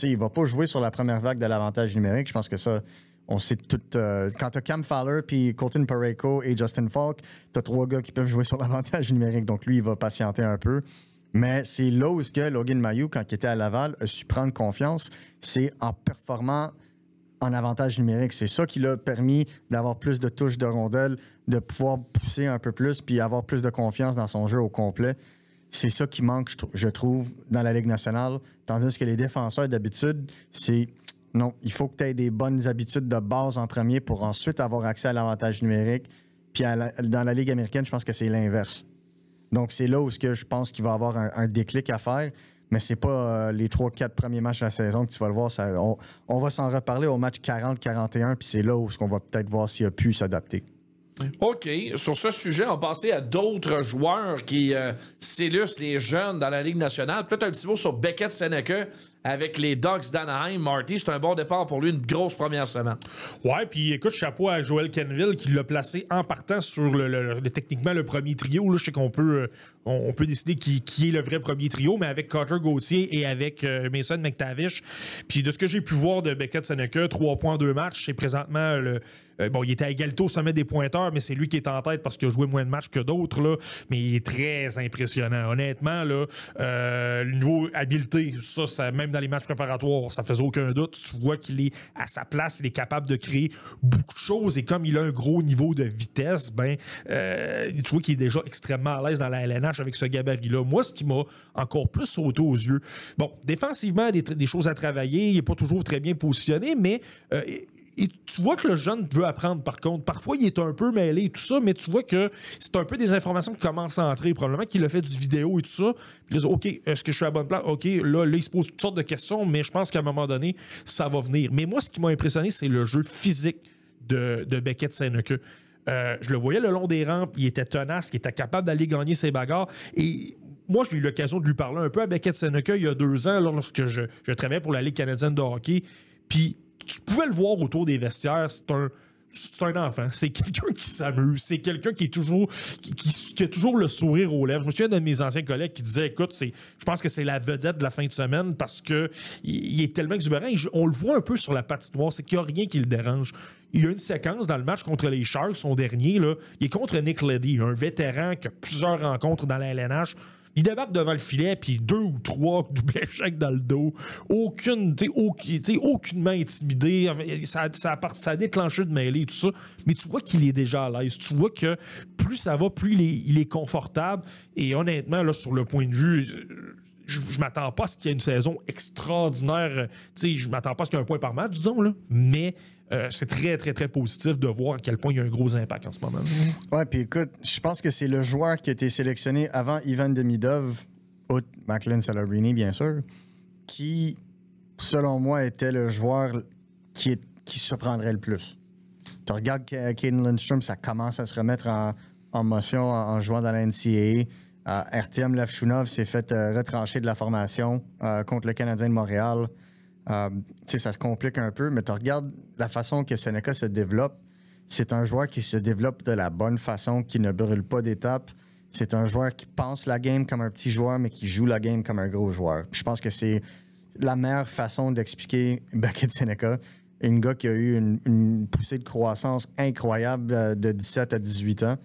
Speaker 6: il va pas jouer sur la première vague de l'avantage numérique. Je pense que ça, On sait tout. Quand tu as Cam Fowler, puis Colton Parayko et Justin Falk, tu as 3 gars qui peuvent jouer sur l'avantage numérique. Donc, lui, il va patienter un peu. Mais c'est là où Logan Mailloux, quand il était à Laval, a su prendre confiance. C'est en performant en avantage numérique. C'est ça qui l'a permis d'avoir plus de touches de rondelles, de pouvoir pousser un peu plus, puis avoir plus de confiance dans son jeu au complet. C'est ça qui manque, je trouve, dans la Ligue nationale. Tandis que les défenseurs, d'habitude, c'est... Non, il faut que tu aies des bonnes habitudes de base en premier pour ensuite avoir accès à l'avantage numérique. Puis dans la Ligue américaine, je pense que c'est l'inverse. Donc, c'est là où je pense qu'il va y avoir un déclic à faire. Mais c'est pas les 3-4 premiers matchs de la saison que tu vas le voir. On va s'en reparler au match 40-41, puis c'est là où on va peut-être voir s'il a pu s'adapter.
Speaker 5: OK. Sur ce sujet, on va passer à d'autres joueurs qui s'illustrent les jeunes dans la Ligue nationale. Peut-être un petit mot sur Beckett Seneca avec les Ducks d'Anaheim. Marty, c'est un bon départ pour lui, une grosse première semaine.
Speaker 1: Ouais, puis écoute, chapeau à Joel Kenville qui l'a placé en partant sur techniquement le premier trio. Là, je sais qu'on peut, on peut décider qui est le vrai premier trio, mais avec Carter Gauthier et avec Mason McTavish. Puis de ce que j'ai pu voir de Beckett Seneca, 3 points, 2 matchs, c'est présentement il était à égalité au sommet des pointeurs, mais c'est lui qui est en tête parce qu'il a joué moins de matchs que d'autres, là. Mais il est très impressionnant. Honnêtement, là, le niveau habileté, ça, même dans les matchs préparatoires, ça faisait aucun doute. Tu vois qu'il est à sa place, il est capable de créer beaucoup de choses et comme il a un gros niveau de vitesse, tu vois qu'il est déjà extrêmement à l'aise dans la LNH avec ce gabarit-là. Moi, ce qui m'a encore plus sauté aux yeux, bon, défensivement, des choses à travailler, il n'est pas toujours très bien positionné, mais... Et tu vois que le jeune veut apprendre, par contre. Parfois, il est un peu mêlé et tout ça, mais tu vois que c'est un peu des informations qui commencent à entrer. Probablement qu'il a fait du vidéo et tout ça. Puis il dit, OK, est-ce que je suis à la bonne place? OK, là, il se pose toutes sortes de questions, mais je pense qu'à un moment donné, ça va venir. Mais moi, ce qui m'a impressionné, c'est le jeu physique de Beckett Seneca. Je le voyais le long des rampes, il était tenace, il était capable d'aller gagner ses bagarres. Et moi, j'ai eu l'occasion de lui parler un peu à Beckett Seneca il y a 2 ans, là, lorsque je travaillais pour la Ligue canadienne de hockey. Puis tu pouvais le voir autour des vestiaires, c'est un enfant. C'est quelqu'un qui s'amuse. C'est quelqu'un qui est toujours qui a toujours le sourire aux lèvres. Je me souviens d'un de mes anciens collègues qui disait, écoute, je pense que c'est la vedette de la fin de semaine parce que il est tellement exubérant. On le voit un peu sur la patinoire. C'est qu'il n'y a rien qui le dérange. Il y a une séquence dans le match contre les Sharks, son dernier, là. Il est contre Nick Leddy, un vétéran qui a plusieurs rencontres dans la LNH. Il débarque devant le filet, puis 2 ou 3 double échecs dans le dos. Aucunement intimidé. Ça a déclenché de mêlée, tout ça. Mais tu vois qu'il est déjà à l'aise. Tu vois que plus ça va, plus il est confortable. Et honnêtement, là, sur le point de vue... Je m'attends pas à ce qu'il y ait une saison extraordinaire. Je m'attends pas à ce qu'il y ait un point par match, disons, là. Mais c'est très, très, très positif de voir à quel point il y a un gros impact en ce moment.
Speaker 6: Ouais, puis écoute, je pense que c'est le joueur qui a été sélectionné avant Ivan Demidov, Macklin Celebrini, bien sûr, qui, selon moi, était le joueur qui se prendrait le plus. Tu regardes Caden Lindstrom, ça commence à se remettre en motion en jouant dans la NCAA. Artem Levchunov s'est fait retrancher de la formation contre le Canadien de Montréal. Ça se complique un peu, mais tu regardes la façon que Seneca se développe. C'est un joueur qui se développe de la bonne façon, qui ne brûle pas d'étapes. C'est un joueur qui pense la game comme un petit joueur, mais qui joue la game comme un gros joueur. Puis je pense que c'est la meilleure façon d'expliquer Beckett Seneca. Un gars qui a eu une poussée de croissance incroyable de 17 à 18 ans.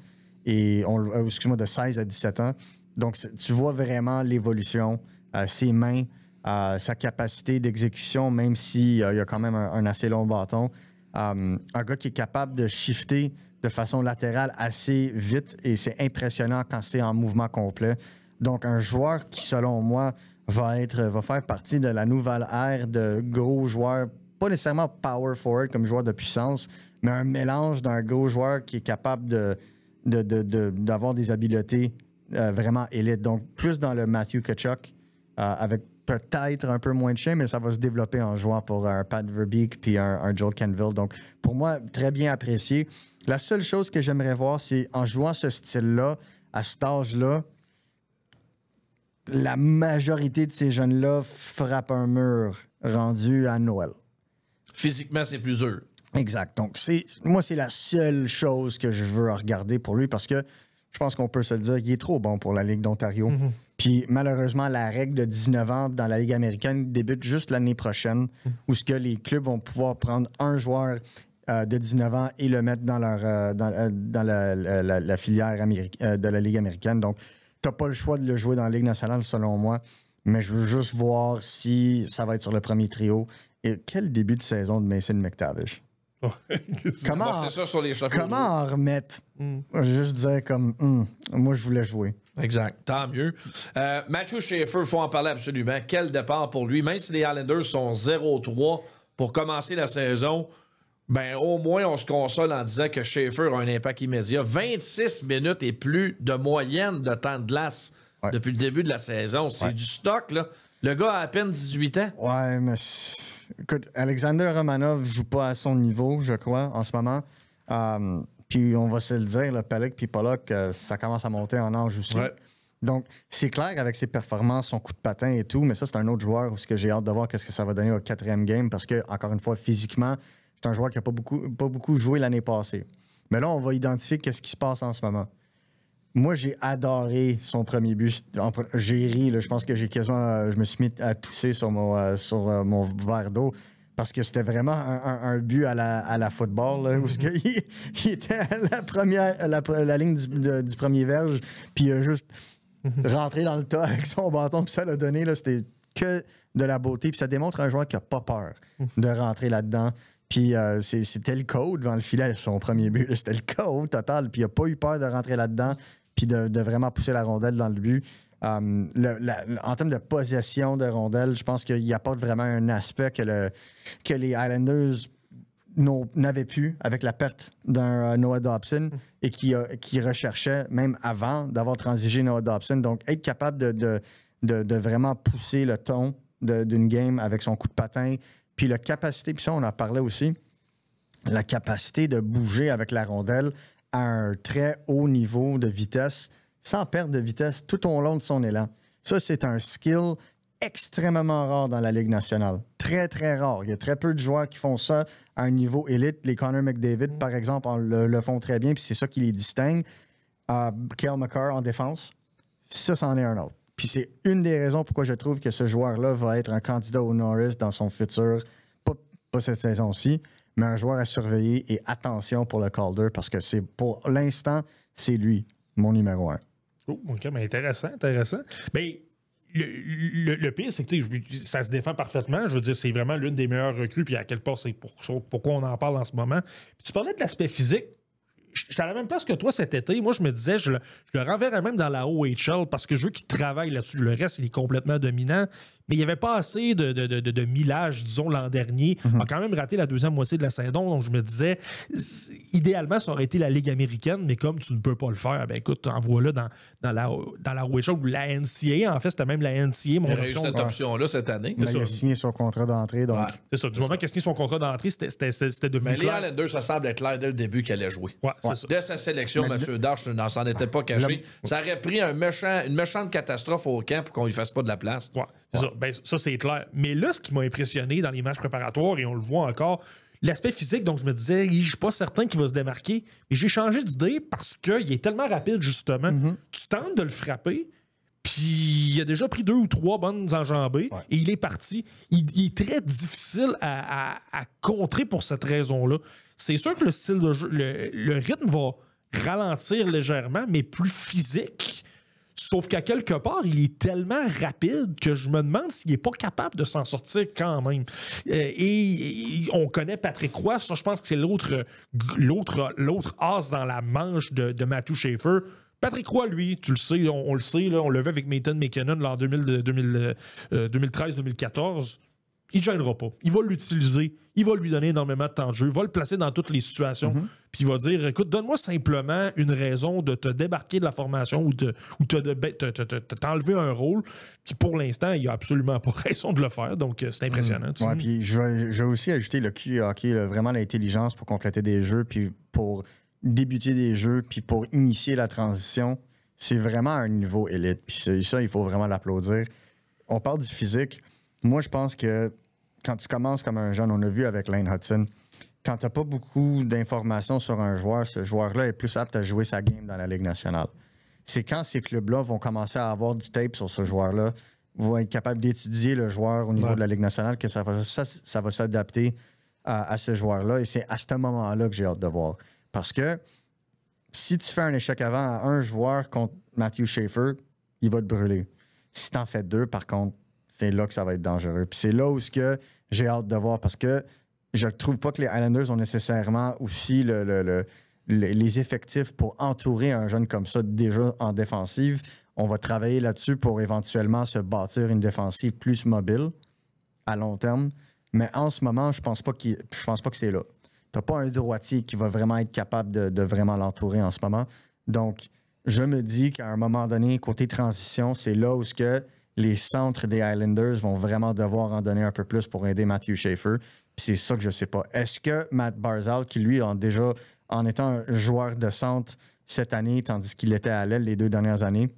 Speaker 6: De 16 à 17 ans. Donc, tu vois vraiment l'évolution, ses mains, sa capacité d'exécution, même s'il y a quand même un assez long bâton. Un gars qui est capable de shifter de façon latérale assez vite et c'est impressionnant quand c'est en mouvement complet. Donc, un joueur qui, selon moi, va faire partie de la nouvelle ère de gros joueurs, pas nécessairement power forward comme joueur de puissance, mais un mélange d'un gros joueur qui est capable d'avoir des habiletés vraiment élites. Donc, plus dans le Matthew Tkachuk, avec peut-être un peu moins de chien, mais ça va se développer en jouant pour un Pat Verbeek puis un Joel Kenville. Donc, pour moi, très bien apprécié. La seule chose que j'aimerais voir, c'est en jouant ce style-là, à cet âge-là, la majorité de ces jeunes-là frappent un mur rendu à Noël.
Speaker 5: Physiquement, c'est plus dur.
Speaker 6: Exact. Donc, moi, c'est la seule chose que je veux regarder pour lui parce que je pense qu'on peut se le dire, il est trop bon pour la Ligue d'Ontario. Mm-hmm. Puis, malheureusement, la règle de 19 ans dans la Ligue américaine débute juste l'année prochaine où ce que les clubs vont pouvoir prendre un joueur de 19 ans et le mettre dans la filière de la Ligue américaine. Donc, tu n'as pas le choix de le jouer dans la Ligue nationale, selon moi. Mais je veux juste voir si ça va être sur le premier trio. Et quel début de saison de Mason McTavish. Comment
Speaker 5: c'est ça sur les chapeaux.
Speaker 6: Comment en remettre? Juste dire comme, moi, je voulais jouer.
Speaker 5: Exact. Tant mieux. Matthew Schaefer, il faut en parler absolument. Quel départ pour lui. Même si les Islanders sont 0-3 pour commencer la saison, ben au moins, on se console en disant que Schaefer a un impact immédiat. 26 minutes et plus de moyenne de temps de glace depuis le début de la saison. C'est du stock, là. Le gars a à peine 18 ans.
Speaker 6: Ouais, mais écoute, Alexander Romanov joue pas à son niveau, je crois, en ce moment. Puis on va se le dire, le Pelech puis Pollock, ça commence à monter en âge aussi. Ouais. Donc, c'est clair avec ses performances, son coup de patin et tout, mais ça, c'est un autre joueur où j'ai hâte de voir qu'est-ce que ça va donner au 4e game parce que, encore une fois, physiquement, c'est un joueur qui n'a pas beaucoup joué l'année passée. Mais là, on va identifier qu'est-ce qui se passe en ce moment. Moi, j'ai adoré son premier but. J'ai ri, là, je pense que je me suis mis à tousser sur mon verre d'eau parce que c'était vraiment un but à la football, là, où il était à la ligne du premier verge, puis il a juste rentré dans le tas avec son bâton, puis ça l'a donné, là, c'était que de la beauté, puis ça démontre un joueur qui n'a pas peur de rentrer là-dedans. Puis c'était le code devant le filet, son premier but, là, c'était le code total, puis il n'a pas eu peur de rentrer là-dedans, puis de vraiment pousser la rondelle dans le but. En termes de possession de rondelle, je pense qu'il apporte vraiment un aspect que les Islanders n'avaient plus avec la perte d'un Noah Dobson et qui recherchait même avant d'avoir transigé Noah Dobson. Donc, être capable de vraiment pousser le ton d'une game avec son coup de patin, puis la capacité, puis ça, on en parlait aussi, la capacité de bouger avec la rondelle à un très haut niveau de vitesse, sans perte de vitesse tout au long de son élan. Ça, c'est un skill extrêmement rare dans la Ligue nationale. Très, très rare. Il y a très peu de joueurs qui font ça à un niveau élite. Les Connor McDavid, par exemple, le font très bien, puis c'est ça qui les distingue. Cale Makar en défense, ça, c'en est un autre. Puis c'est une des raisons pourquoi je trouve que ce joueur-là va être un candidat au Norris dans son futur. Pas cette saison-ci, mais un joueur à surveiller et attention pour le Calder parce que pour l'instant, c'est lui, mon numéro 1.
Speaker 1: Oh, OK, mais intéressant. Mais le pire, c'est que ça se défend parfaitement. Je veux dire, c'est vraiment l'une des meilleures recrues, puis à quel point c'est pourquoi on en parle en ce moment. Puis tu parlais de l'aspect physique. J'étais à la même place que toi cet été. Moi, je me disais, je le renverrais même dans la OHL parce que je veux qu'il travaille là-dessus. Le reste, il est complètement dominant. Mais il n'y avait pas assez de millage, disons, l'an dernier. Il a quand même raté la deuxième moitié de la saison. Donc, je me disais, idéalement, ça aurait été la Ligue américaine, mais comme tu ne peux pas le faire, ben écoute, envoie-le dans la OHL ou la NCAA. En fait, c'était même la NCAA.
Speaker 5: Il a eu cette option-là cette année.
Speaker 6: Mais il a signé son contrat d'entrée. Donc...
Speaker 1: Ouais, c'est ça. Du moment qu'il a signé son contrat d'entrée, c'était devenu
Speaker 5: mais
Speaker 1: clair.
Speaker 5: Les Islanders, ça semble être clair dès le début qu'elle allait jouer.
Speaker 1: Ouais, c'est ça.
Speaker 5: Dès sa sélection, Mathieu Darche n'en s'en était pas caché. Ça aurait pris une méchante catastrophe au camp pour qu'on lui fasse pas de la place.
Speaker 1: Ouais. Ça, ben, ça, c'est clair. Mais là, ce qui m'a impressionné dans les matchs préparatoires, et on le voit encore, l'aspect physique, donc je me disais, je suis pas certain qu'il va se démarquer. Mais j'ai changé d'idée parce qu'il est tellement rapide, justement. Tu tentes de le frapper, puis il a déjà pris 2 ou 3 bonnes enjambées, et il est parti. Il est très difficile à contrer pour cette raison-là. C'est sûr que le style de jeu, le rythme va ralentir légèrement, mais plus physique. Sauf qu'à quelque part, il est tellement rapide que je me demande s'il n'est pas capable de s'en sortir quand même. Et on connaît Patrick Roy, ça je pense que c'est l'autre as dans la manche de Matthew Schaefer. Patrick Roy, lui, tu le sais, on le sait, là, on le vu avec Nathan McKinnon en 2013-2014. Il ne gênera pas. Il va l'utiliser. Il va lui donner énormément de temps de jeu. Il va le placer dans toutes les situations. Puis il va dire, écoute, donne-moi simplement une raison de te débarquer de la formation ou t'enlever un rôle. Puis pour l'instant, il n'a absolument pas raison de le faire. Donc, c'est impressionnant.
Speaker 6: Ouais, puis je vais aussi ajouter le QI hockey, vraiment l'intelligence pour compléter des jeux, puis pour débuter des jeux, puis pour initier la transition. C'est vraiment un niveau élite. Puis ça, il faut vraiment l'applaudir. On parle du physique. Moi, je pense que quand tu commences comme un jeune, on a vu avec Lane Hutson, quand tu n'as pas beaucoup d'informations sur un joueur, ce joueur-là est plus apte à jouer sa game dans la Ligue nationale. C'est quand ces clubs-là vont commencer à avoir du tape sur ce joueur-là, vont être capables d'étudier le joueur au niveau de la Ligue nationale, que ça va s'adapter à ce joueur-là. Et c'est à ce moment-là que j'ai hâte de voir. Parce que si tu fais un échec avant à un joueur contre Matthew Schaefer, il va te brûler. Si tu en fais 2, par contre, c'est là que ça va être dangereux. Puis c'est là où j'ai hâte de voir parce que je ne trouve pas que les Islanders ont nécessairement aussi les effectifs pour entourer un jeune comme ça déjà en défensive. On va travailler là-dessus pour éventuellement se bâtir une défensive plus mobile à long terme. Mais en ce moment, je pense pas que c'est là. Tu n'as pas un droitier qui va vraiment être capable de vraiment l'entourer en ce moment. Donc, je me dis qu'à un moment donné, côté transition, c'est là où les centres des Islanders vont vraiment devoir en donner un peu plus pour aider Matthew Schaefer. Puis c'est ça que je ne sais pas. Est-ce que Matt Barzal, qui lui, en étant un joueur de centre cette année, tandis qu'il était à l'aile les 2 dernières années,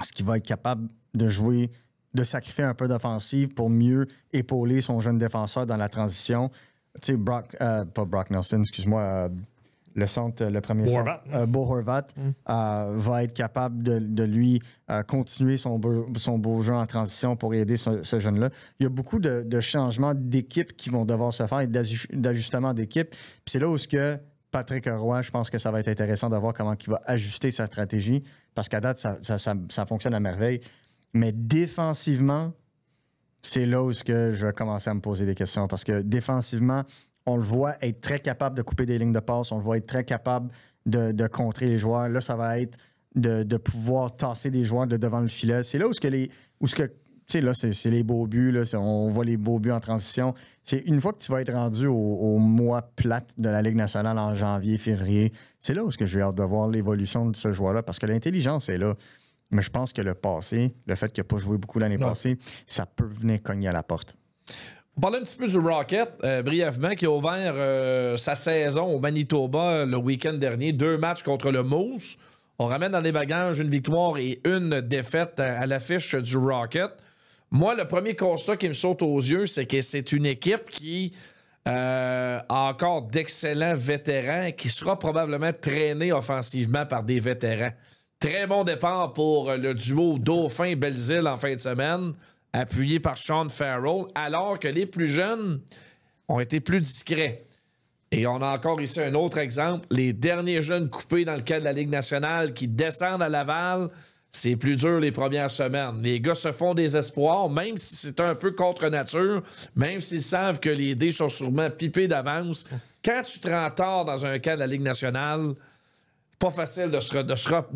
Speaker 6: est-ce qu'il va être capable de jouer, de sacrifier un peu d'offensive pour mieux épauler son jeune défenseur dans la transition? Tu sais, pas Brock Nelson, excuse-moi, le centre, le premier centre, Bo Horvat, va être capable de lui continuer son beau jeu en transition pour aider ce jeune-là. Il y a beaucoup de changements d'équipe qui vont devoir se faire et d'ajustements d'équipe. Puis c'est là où Patrick Roy, je pense que ça va être intéressant de voir comment il va ajuster sa stratégie parce qu'à date, ça fonctionne à merveille. Mais défensivement, c'est là où je vais commencer à me poser des questions parce que défensivement, on le voit être très capable de couper des lignes de passe, on le voit être très capable de contrer les joueurs. Là, ça va être de pouvoir tasser des joueurs de devant le filet. C'est là où tu sais, là, c'est les beaux buts, là, on voit les beaux buts en transition. C'est une fois que tu vas être rendu au mois plate de la Ligue nationale en janvier, février, c'est là où je vais hâte de voir l'évolution de ce joueur-là parce que l'intelligence est là. Mais je pense que le passé, le fait qu'il n'a pas joué beaucoup l'année passée, ça peut venir cogner à la porte.
Speaker 5: On parlait un petit peu du Rocket, brièvement, qui a ouvert sa saison au Manitoba le week-end dernier. 2 matchs contre le Moose. On ramène dans les bagages une victoire et une défaite à l'affiche du Rocket. Moi, le premier constat qui me saute aux yeux, c'est que c'est une équipe qui a encore d'excellents vétérans et qui sera probablement traînée offensivement par des vétérans. Très bon départ pour le duo Dauphin-Belzile en fin de semaine, appuyé par Sean Farrell, alors que les plus jeunes ont été plus discrets. Et on a encore ici un autre exemple. Les derniers jeunes coupés dans le cadre de la Ligue nationale qui descendent à Laval, c'est plus dur les premières semaines. Les gars se font des espoirs, même si c'est un peu contre nature, même s'ils savent que les dés sont sûrement pipés d'avance. Quand tu te rends tard dans un camp de la Ligue nationale, pas facile de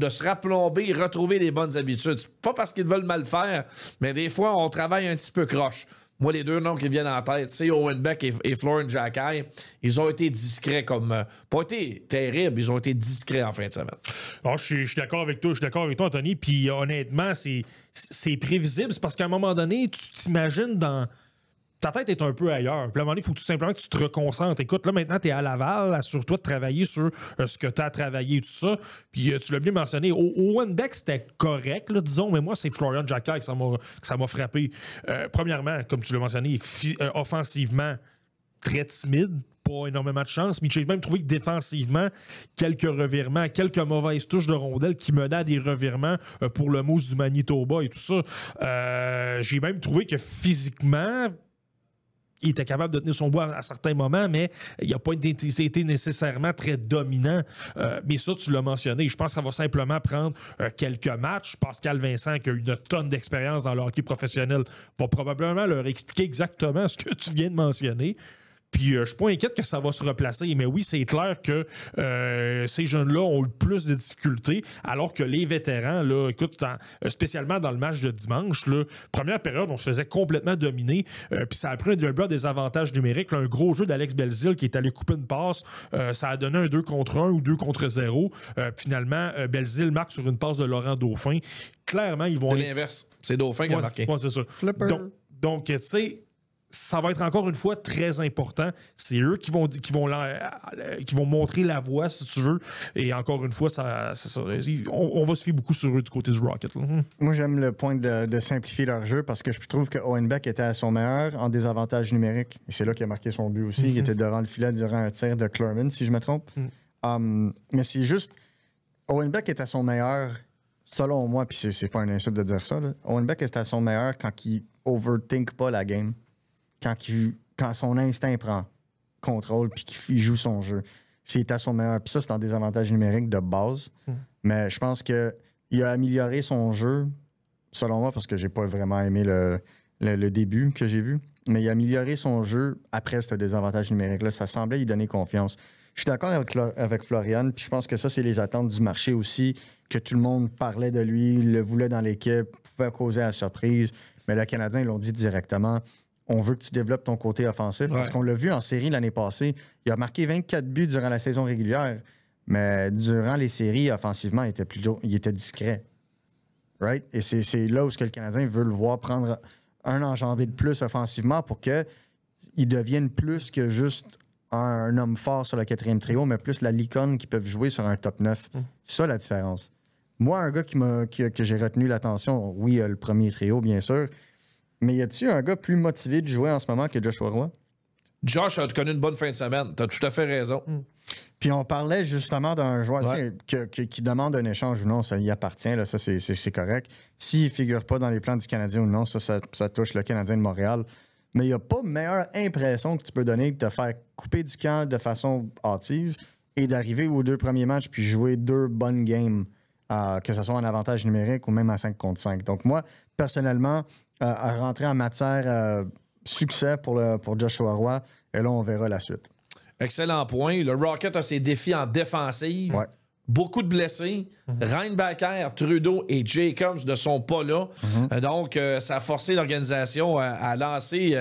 Speaker 5: se raplomber et retrouver les bonnes habitudes. C'est pas parce qu'ils veulent mal faire, mais des fois, on travaille un petit peu croche. Moi, les 2 noms qui viennent en tête, c'est Owen Beck et Florent Jacquet. Ils ont été discrets comme... pas été terribles, ils ont été discrets en fin de semaine.
Speaker 1: Alors, je suis d'accord avec toi, Anthony. Puis honnêtement, c'est prévisible. C'est parce qu'à un moment donné, tu t'imagines dans... Ta tête est un peu ailleurs. Puis à un moment donné, il faut tout simplement que tu te reconcentres. Écoute, là, maintenant, tu es à Laval. Assure-toi de travailler sur ce que tu as à travailler, tout ça. Puis tu l'as bien mentionné. Owen Beck, c'était correct, là, disons, mais moi, c'est Florian Jacquet que ça m'a frappé. Premièrement, comme tu l'as mentionné, offensivement, très timide. Pas énormément de chance, mais j'ai même trouvé que défensivement, quelques revirements, quelques mauvaises touches de rondelles qui menaient à des revirements pour le Moose du Manitoba et tout ça. J'ai même trouvé que physiquement, il était capable de tenir son bois à certains moments, mais il n'a pas été nécessairement très dominant. Mais ça, tu l'as mentionné. Je pense que ça va simplement prendre quelques matchs. Pascal Vincent, qui a une tonne d'expérience dans le hockey professionnel, va probablement leur expliquer exactement ce que tu viens de mentionner. Puis je suis pas inquiète que ça va se replacer, mais oui, c'est clair que ces jeunes-là ont eu plus de difficultés, alors que les vétérans, là, écoute, spécialement dans le match de dimanche, là, première période, on se faisait complètement dominer, puis ça a pris un des avantages numériques, là, un gros jeu d'Alex Belzile qui est allé couper une passe, ça a donné un 2 contre 1 ou 2 contre 0. Finalement, Belzile marque sur une passe de Laurent Dauphin. Clairement, ils vont...
Speaker 5: C'est l'inverse. C'est Dauphin qui a marqué.
Speaker 1: Ouais, c'est ça. Donc tu sais... Ça va être encore une fois très important. C'est eux qui vont montrer la voie, si tu veux. Et encore une fois, c'est ça. On va se fier beaucoup sur eux du côté du Rocket. Là.
Speaker 6: Moi, j'aime le point de simplifier leur jeu parce que je trouve que Owen Beck était à son meilleur en désavantage numérique. Et c'est là qu'il a marqué son but aussi. Il était devant le filet durant un tir de Clermont, si je me trompe. Mais c'est juste... Owen Beck est à son meilleur, selon moi, puis c'est pas une insulte de dire ça. Là. Owen Beck est à son meilleur quand il overthink pas la game. Quand son instinct prend. contrôle puis qu'il joue son jeu. S'il est à son meilleur. Puis ça, c'est un désavantage numérique de base. Mais je pense qu'il a amélioré son jeu, selon moi, parce que j'ai pas vraiment aimé le début que j'ai vu. Mais il a amélioré son jeu après ce désavantage numérique-là. Ça semblait lui donner confiance. Je suis d'accord avec Florian, puis je pense que ça, c'est les attentes du marché aussi, que tout le monde parlait de lui, le voulait dans l'équipe, pouvait causer la surprise. Mais le Canadien, ils l'ont dit directement, on veut que tu développes ton côté offensif. Parce qu'on l'a vu en série l'année passée, il a marqué 24 buts durant la saison régulière, mais durant les séries, offensivement, il était discret. Right? Et c'est là où le Canadien veut le voir prendre un enjambé de plus offensivement pour qu'il devienne plus que juste un homme fort sur le 4e trio, mais plus la licorne qui peuvent jouer sur un top 9. C'est ça la différence. Moi, un gars que j'ai retenu l'attention, oui, le premier trio, bien sûr, mais y a-t-il un gars plus motivé de jouer en ce moment que Joshua Roy?
Speaker 5: Josh a connu une bonne fin de semaine. T'as tout à fait raison.
Speaker 6: Puis on parlait justement d'un joueur qui demande un échange ou non, ça y appartient, là, ça c'est correct. S'il ne figure pas dans les plans du Canadien ou non, ça touche le Canadien de Montréal. Mais il n'y a pas meilleure impression que tu peux donner que de te faire couper du camp de façon hâtive et d'arriver aux 2 premiers matchs puis jouer 2 bonnes games, que ce soit en avantage numérique ou même à 5 contre 5. Donc moi, personnellement, à rentrer en matière succès pour Joshua Roy, et là, on verra la suite.
Speaker 5: Excellent point. Le Rocket a ses défis en défensive.
Speaker 6: Ouais.
Speaker 5: Beaucoup de blessés. Reinbacker, Trudeau et Jacobs ne sont pas là. Donc, ça a forcé l'organisation à lancer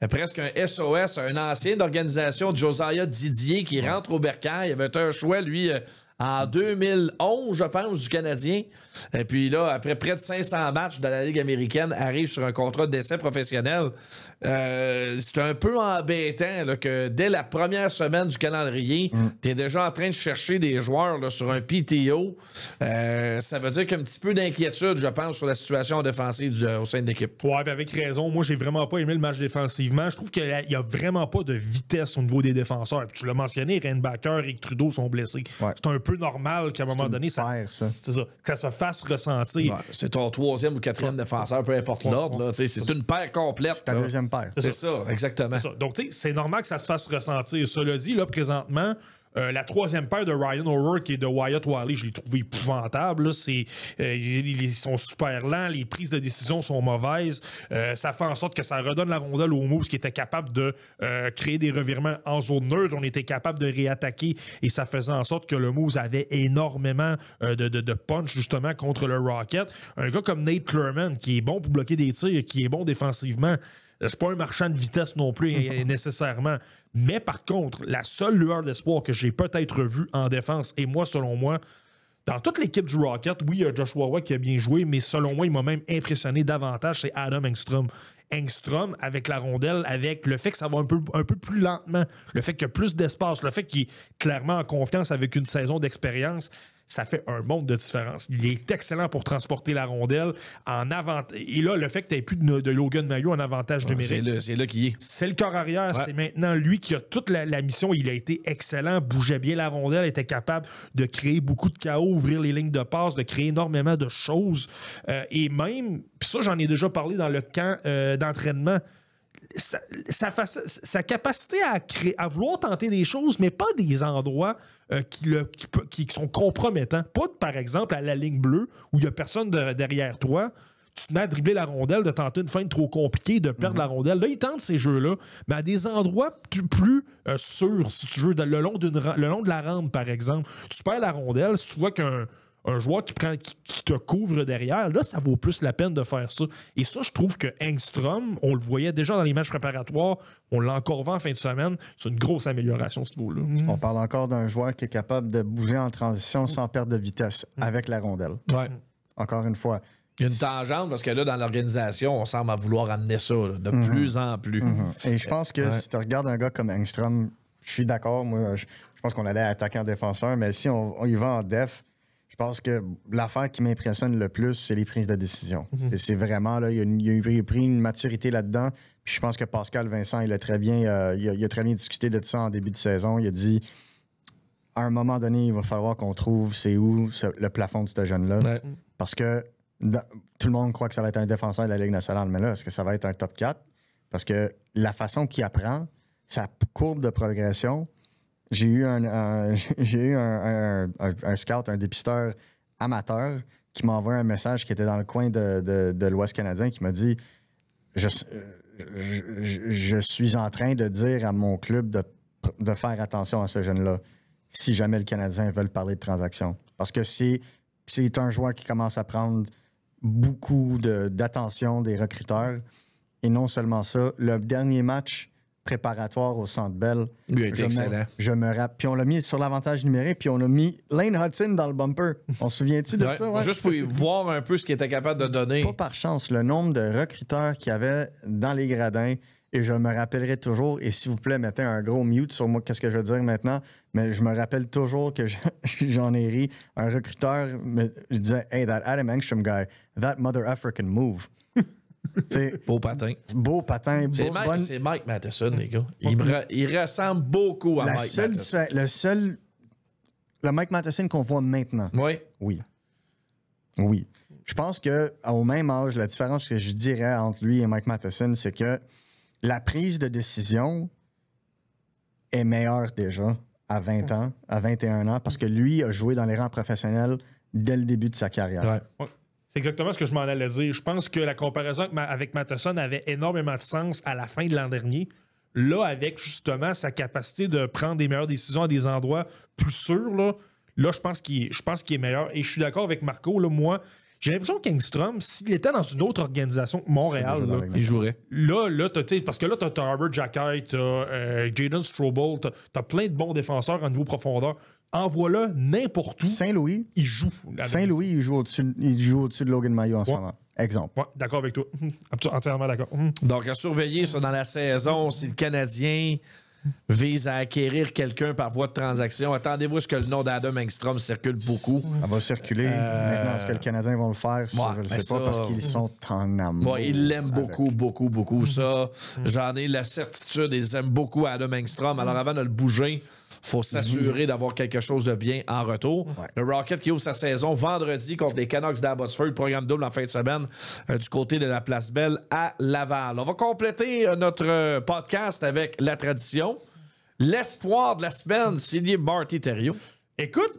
Speaker 5: presque un SOS à un ancien d'organisation, Josiah Didier, qui rentre au Bercail. Il avait un choix, lui, en 2011, je pense, du Canadien. Et puis là, après près de 500 matchs dans la Ligue américaine, arrive sur un contrat d'essai professionnel. C'est un peu embêtant là, que dès la première semaine du calendrier, t'es déjà en train de chercher des joueurs là, sur un PTO. Ça veut dire qu'il y a un petit peu d'inquiétude, je pense, sur la situation défensive au sein de l'équipe.
Speaker 1: Ouais, puis avec raison. Moi, j'ai vraiment pas aimé le match défensivement. Je trouve qu'il y a vraiment pas de vitesse au niveau des défenseurs. Puis tu l'as mentionné, Reinbacker et Trudeau sont blessés. Ouais. C'est un peu normal qu'à un moment donné, ça se fasse ressentir.
Speaker 5: Ouais, c'est ton 3e ou 4e défenseur, peu importe l'ordre. C'est une paire complète.
Speaker 6: C'est ta deuxième paire.
Speaker 5: C'est ça, exactement.
Speaker 1: C'est ça. Donc, tu sais, c'est normal que ça se fasse ressentir. Cela dit, là, présentement, la 3e paire de Ryan O'Rourke et de Wyatt Wiley, je l'ai trouvé épouvantable. Là. Ils sont super lents, les prises de décision sont mauvaises. Ça fait en sorte que ça redonne la rondelle aux Moose qui étaient capables de créer des revirements en zone neutre. On était capable de réattaquer et ça faisait en sorte que le Moose avait énormément de punch justement contre le Rocket. Un gars comme Nate Clermont qui est bon pour bloquer des tirs, qui est bon défensivement. C'est pas un marchand de vitesse non plus nécessairement. Mais par contre, la seule lueur d'espoir que j'ai peut-être vue en défense, et moi, selon moi, dans toute l'équipe du Rocket, oui, il y a Joshua Roy qui a bien joué, mais selon moi, il m'a même impressionné davantage, c'est Adam Engstrom. Engstrom, avec la rondelle, avec le fait que ça va un peu plus lentement, le fait qu'il y a plus d'espace, le fait qu'il est clairement en confiance avec une saison d'expérience, ça fait un monde de différence. Il est excellent pour transporter la rondelle en avant. Et là, le fait que tu n'aies plus de Logan Mailloux en avantage numérique.
Speaker 5: C'est là qu'il est.
Speaker 1: C'est le corps arrière. Ouais. C'est maintenant lui qui a toute la mission. Il a été excellent, bougeait bien la rondelle, était capable de créer beaucoup de chaos, ouvrir les lignes de passe, de créer énormément de choses. Et même, puis ça, j'en ai déjà parlé dans le camp d'entraînement, sa capacité à vouloir tenter des choses, mais pas des endroits qui sont compromettants. Pas, par exemple, à la ligne bleue, où il n'y a personne derrière toi. Tu te mets à dribbler la rondelle, de tenter une feinte trop compliquée, de perdre la rondelle. Là, il tente ces jeux-là, mais à des endroits plus sûrs, si tu veux, le long de la rampe, par exemple. Tu perds la rondelle, si tu vois qu'un joueur qui te couvre derrière, là, ça vaut plus la peine de faire ça. Et ça, je trouve que Engstrom, on le voyait déjà dans les matchs préparatoires, on l'a encore vu en fin de semaine, c'est une grosse amélioration, ce niveau-là.
Speaker 6: On parle encore d'un joueur qui est capable de bouger en transition sans perdre de vitesse avec la rondelle.
Speaker 5: Ouais.
Speaker 6: Encore une fois.
Speaker 5: Il y a une tangente, parce que là, dans l'organisation, on semble vouloir amener ça là, de plus en plus.
Speaker 6: Et je pense que si tu regardes un gars comme Engstrom, je suis d'accord, moi, je pense qu'on allait attaquer en défenseur, mais si on y va en def, je pense que l'affaire qui m'impressionne le plus, c'est les prises de décision. C'est vraiment, là, il a pris une maturité là-dedans. Puis je pense que Pascal Vincent, il a très bien discuté de ça en début de saison. Il a dit, à un moment donné, il va falloir qu'on trouve c'est où le plafond de ce jeune-là. Ouais. Parce que tout le monde croit que ça va être un défenseur de la Ligue nationale, mais là, est-ce que ça va être un top 4? Parce que la façon qu'il apprend, sa courbe de progression, j'ai eu un scout, un dépisteur amateur qui m'a envoyé un message qui était dans le coin de l'Ouest canadien qui m'a dit je suis en train de dire à mon club de faire attention à ce jeune-là si jamais le Canadien veut parler de transaction. Parce que c'est un joueur qui commence à prendre beaucoup d'attention des recruteurs. Et non seulement ça, le dernier match préparatoire au Centre Bell,
Speaker 5: lui a été excellent.
Speaker 6: Je me rappelle. Puis on l'a mis sur l'avantage numérique, puis on a mis Lane Hudson dans le bumper. On se souvient-tu de ça? Ouais?
Speaker 5: Juste pour voir un peu ce qu'il était capable de donner.
Speaker 6: Pas par chance, le nombre de recruteurs qu'il y avait dans les gradins. Et je me rappellerai toujours, et s'il vous plaît, mettez un gros mute sur moi, qu'est-ce que je veux dire maintenant, mais je me rappelle toujours que j'en ai ri. Un recruteur, je disais, « Hey, that Adam Engstrom guy, that mother African move. »
Speaker 5: Beau patin.
Speaker 6: Beau patin.
Speaker 5: C'est Mike Matheson, les gars. Il ressemble beaucoup à Mike Matheson.
Speaker 6: Le Mike Matheson qu'on voit maintenant.
Speaker 5: Oui.
Speaker 6: Oui. Je pense qu'au même âge, la différence que je dirais entre lui et Mike Matheson, c'est que la prise de décision est meilleure déjà à 20 ans, à 21 ans, parce que lui a joué dans les rangs professionnels dès le début de sa carrière.
Speaker 1: Ouais. C'est exactement ce que je m'en allais dire. Je pense que la comparaison avec Matheson avait énormément de sens à la fin de l'an dernier. Là, avec justement sa capacité de prendre des meilleures décisions à des endroits plus sûrs, là je pense qu'il est meilleur. Et je suis d'accord avec Marco. Là, moi, j'ai l'impression qu'Engstrom, s'il était dans une autre organisation que Montréal, là,
Speaker 5: il jouerait.
Speaker 1: Là, parce que là, t'as Arbor Xhekaj, t'as Jadon Strobel, t'as plein de bons défenseurs en niveau profondeur. Envoie-le n'importe où.
Speaker 6: Saint-Louis,
Speaker 1: il joue.
Speaker 6: Saint-Louis, il joue au-dessus de Logan Mailloux en ce moment. Exemple.
Speaker 1: Ouais, d'accord avec toi. Entièrement d'accord.
Speaker 5: Donc, à surveiller ça dans la saison, si le Canadien vise à acquérir quelqu'un par voie de transaction, attendez-vous à ce que le nom d'Adam Engstrom circule beaucoup.
Speaker 6: Ça va circuler. Maintenant, est-ce que le Canadien vont le faire? Je ne sais pas, parce qu'ils sont en amour.
Speaker 5: Ils l'aiment beaucoup. Ça, j'en ai la certitude. Ils aiment beaucoup Adam Engstrom. Alors, avant de le bouger, faut s'assurer d'avoir quelque chose de bien en retour. Ouais. Le Rocket qui ouvre sa saison vendredi contre les Canucks d'Abbotsford, programme double en fin de semaine du côté de la Place Belle à Laval. On va compléter notre podcast avec la tradition. L'espoir de la semaine, signé Marty Thériault.
Speaker 1: Écoute,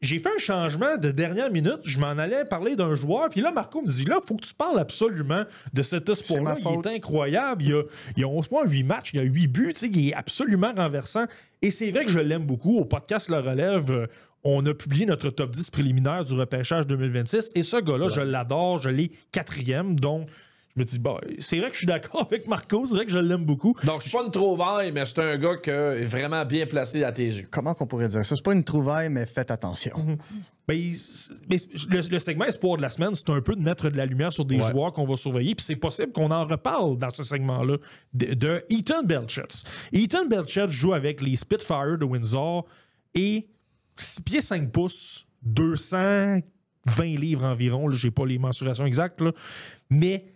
Speaker 1: j'ai fait un changement de dernière minute. Je m'en allais parler d'un joueur. Puis là, Marco me dit, là, il faut que tu parles absolument de cet espoir-là. Il est incroyable. Il a 11 points, 8 matchs. Il a 8 buts. Il est absolument renversant. Et c'est vrai que je l'aime beaucoup. Au podcast Le Relève, on a publié notre top 10 préliminaire du repêchage 2026. Et ce gars-là, je l'adore. Je l'ai 4e. Donc, je me dis, bon, c'est vrai que je suis d'accord avec Marco. C'est vrai que je l'aime beaucoup.
Speaker 5: Donc, c'est pas une trouvaille, mais c'est un gars qui est vraiment bien placé à tes yeux.
Speaker 6: Comment qu'on pourrait dire ça? C'est pas une trouvaille, mais faites attention.
Speaker 1: Mais le segment espoir de la semaine, c'est un peu de mettre de la lumière sur des joueurs qu'on va surveiller. Puis c'est possible qu'on en reparle dans ce segment-là de Ethan Belchetz. Ethan Belchetz joue avec les Spitfire de Windsor et 6 pieds 5 pouces, 220 livres environ. J'ai pas les mensurations exactes, là, mais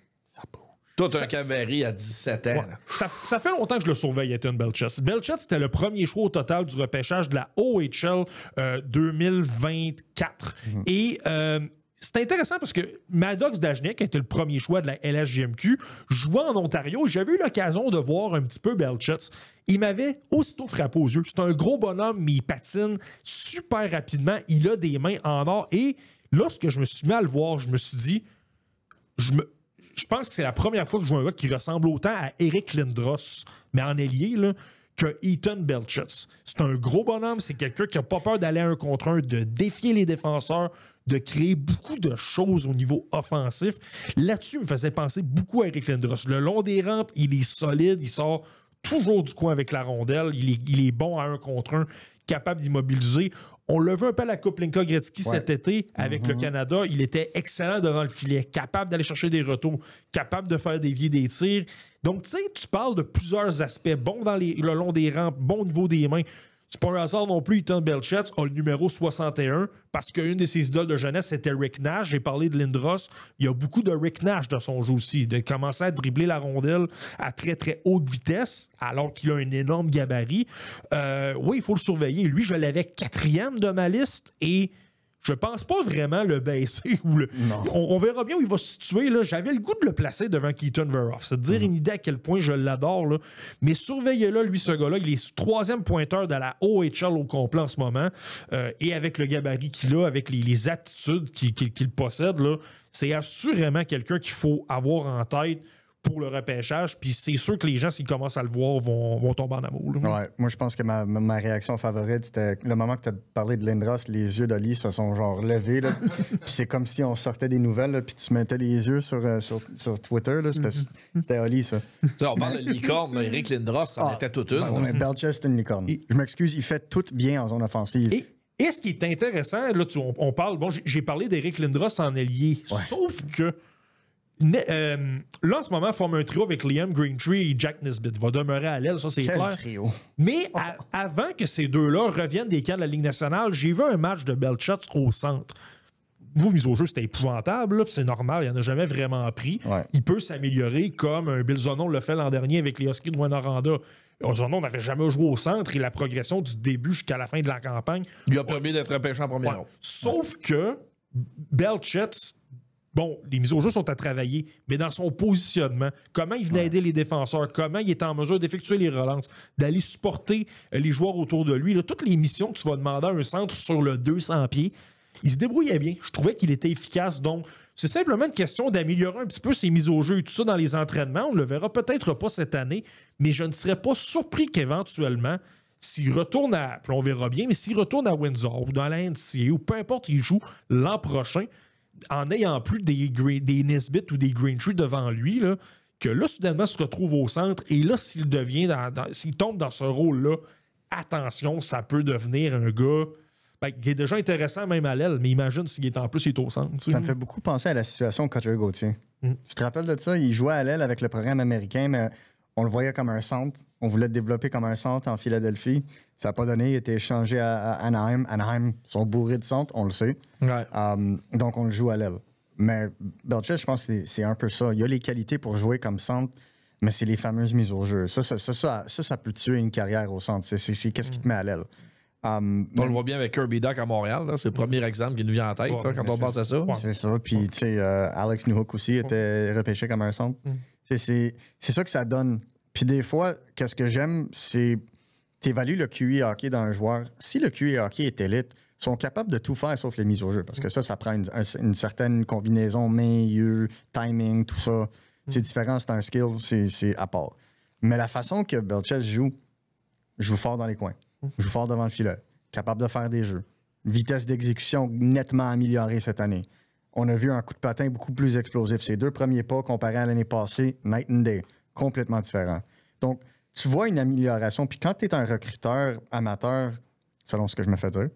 Speaker 5: tout un cabaret à 17 ans.
Speaker 1: Ouais. Ça fait longtemps que je le surveille, Ethan Belchetz. Belchetz, c'était le premier choix au total du repêchage de la OHL 2024. Et c'est intéressant parce que Maddox Dagenet, qui était le premier choix de la LHJMQ, jouait en Ontario. J'avais eu l'occasion de voir un petit peu Belchetz. Il m'avait aussitôt frappé aux yeux. C'est un gros bonhomme, mais il patine super rapidement. Il a des mains en or. Et lorsque je me suis mis à le voir, je me suis dit... Je pense que c'est la première fois que je vois un gars qui ressemble autant à Eric Lindros, mais en ailier, là, que Ethan Belchetz. C'est un gros bonhomme, c'est quelqu'un qui n'a pas peur d'aller 1 contre 1, de défier les défenseurs, de créer beaucoup de choses au niveau offensif. Là-dessus, il me faisait penser beaucoup à Eric Lindros. Le long des rampes, il est solide, il sort toujours du coin avec la rondelle, il est bon à 1 contre 1, capable d'immobiliser. On l'a vu un peu à la Coupe Linka Gretzky cet été avec le Canada. Il était excellent devant le filet, capable d'aller chercher des retours, capable de faire dévier des tirs. Donc, tu sais, tu parles de plusieurs aspects. Bon le long des rampes, bon au niveau des mains. C'est pas un hasard non plus, Ethan Belchetz a le numéro 61 parce qu'une de ses idoles de jeunesse, c'était Rick Nash. J'ai parlé de Lindros. Il y a beaucoup de Rick Nash dans son jeu aussi, de commencer à dribbler la rondelle à très, très haute vitesse alors qu'il a un énorme gabarit. Oui, il faut le surveiller. Lui, je l'avais 4e de ma liste et Je pense pas vraiment le baisser. On verra bien où il va se situer. Là. J'avais le goût de le placer devant Keaton Veroff. C'est de dire une idée à quel point je l'adore. Là. Mais surveillez-le, lui, ce gars-là. Il est 3e pointeur de la OHL au complet en ce moment. Et avec le gabarit qu'il a, avec les aptitudes qu'il possède, là, c'est assurément quelqu'un qu'il faut avoir en tête pour le repêchage, puis c'est sûr que les gens, s'ils commencent à le voir, vont tomber en amour. Là.
Speaker 6: Ouais, moi, je pense que ma réaction favorite, c'était le moment que tu as parlé de Lindros, les yeux d'Oli se sont genre levés. Là. Puis c'est comme si on sortait des nouvelles, là, puis tu mettais les yeux sur Twitter. Là. C'était Oli, ça.
Speaker 5: On parle de licorne, mais Eric Lindros, ça en était toute une.
Speaker 6: Ouais, Belcher, c'est une licorne. Je m'excuse, il fait tout bien en zone offensive.
Speaker 1: Et ce qui est intéressant, là, on parle, bon, j'ai parlé d'Eric Lindros en ailier, sauf que là, en ce moment, forme un trio avec Liam Greentree et Jack Nesbitt. Il va demeurer à l'aile, ça, c'est
Speaker 6: Quel
Speaker 1: clair.
Speaker 6: trio.
Speaker 1: Mais avant que ces deux-là reviennent des camps de la Ligue nationale, j'ai vu un match de Belchat au centre. Vous, mise au jeu, c'était épouvantable. Là, c'est normal, il n'en a jamais vraiment pris.
Speaker 6: Ouais.
Speaker 1: Il peut s'améliorer comme un Bill Zonon l'a fait l'an dernier avec les Huskies de Rwanda. Zonon n'avait jamais joué au centre et la progression du début jusqu'à la fin de la campagne.
Speaker 5: Il a permis d'être repêché en première ronde.
Speaker 1: Sauf que Belchat... Bon, les mises au jeu sont à travailler, mais dans son positionnement, comment il venait aider les défenseurs, comment il était en mesure d'effectuer les relances, d'aller supporter les joueurs autour de lui. Là, toutes les missions que tu vas demander à un centre sur le 200 pieds, il se débrouillait bien. Je trouvais qu'il était efficace. Donc, c'est simplement une question d'améliorer un petit peu ses mises au jeu et tout ça dans les entraînements. On ne le verra peut-être pas cette année, mais je ne serais pas surpris qu'éventuellement, s'il retourne à... Puis on verra bien, mais s'il retourne à Windsor ou dans la NCAA ou peu importe où il joue l'an prochain, en ayant plus des Nesbitt ou des Greentree devant lui, là, que là, soudainement, se retrouve au centre. Et là, s'il tombe dans ce rôle-là, attention, ça peut devenir un gars qui est déjà intéressant même à l'aile, mais imagine s'il est en plus, il est au centre. T'sais.
Speaker 6: Ça me fait beaucoup penser à la situation de Cutter Gauthier. Tu te rappelles de ça? Il jouait à l'aile avec le programme américain, mais on le voyait comme un centre. On voulait le développer comme un centre en Philadelphie. Ça n'a pas donné. Il a été échangé à Anaheim. Anaheim sont bourrés de centres, on le sait.
Speaker 5: Ouais.
Speaker 6: Donc, on le joue à l'aile. Mais Belcher, je pense que c'est un peu ça. Il a les qualités pour jouer comme centre, mais c'est les fameuses mises au jeu. Ça peut tuer une carrière au centre. C'est qu'est-ce qui te met à l'aile.
Speaker 5: On le voit bien avec Kirby Duck à Montréal. Là. C'est le premier exemple qui nous vient en tête quand on pense à ça.
Speaker 6: C'est ça. Puis, tu sais, Alex Newhook aussi était repêché comme un centre. C'est ça que ça donne. Puis des fois, qu'est-ce que j'aime, c'est t'évalues le QI hockey d'un joueur. Si le QI hockey est élite, ils sont capables de tout faire sauf les mises au jeu. Parce que ça prend une certaine combinaison, main, yeux, timing, tout ça. C'est différent, c'est un skill, c'est à part. Mais la façon que Belcher joue fort dans les coins. Joue fort devant le filet. Capable de faire des jeux. Vitesse d'exécution nettement améliorée cette année. On a vu un coup de patin beaucoup plus explosif. Ses 2 premiers pas comparés à l'année passée, night and day. Complètement différent. Donc, tu vois une amélioration. Puis quand tu es un recruteur amateur, selon ce que je me fais dire,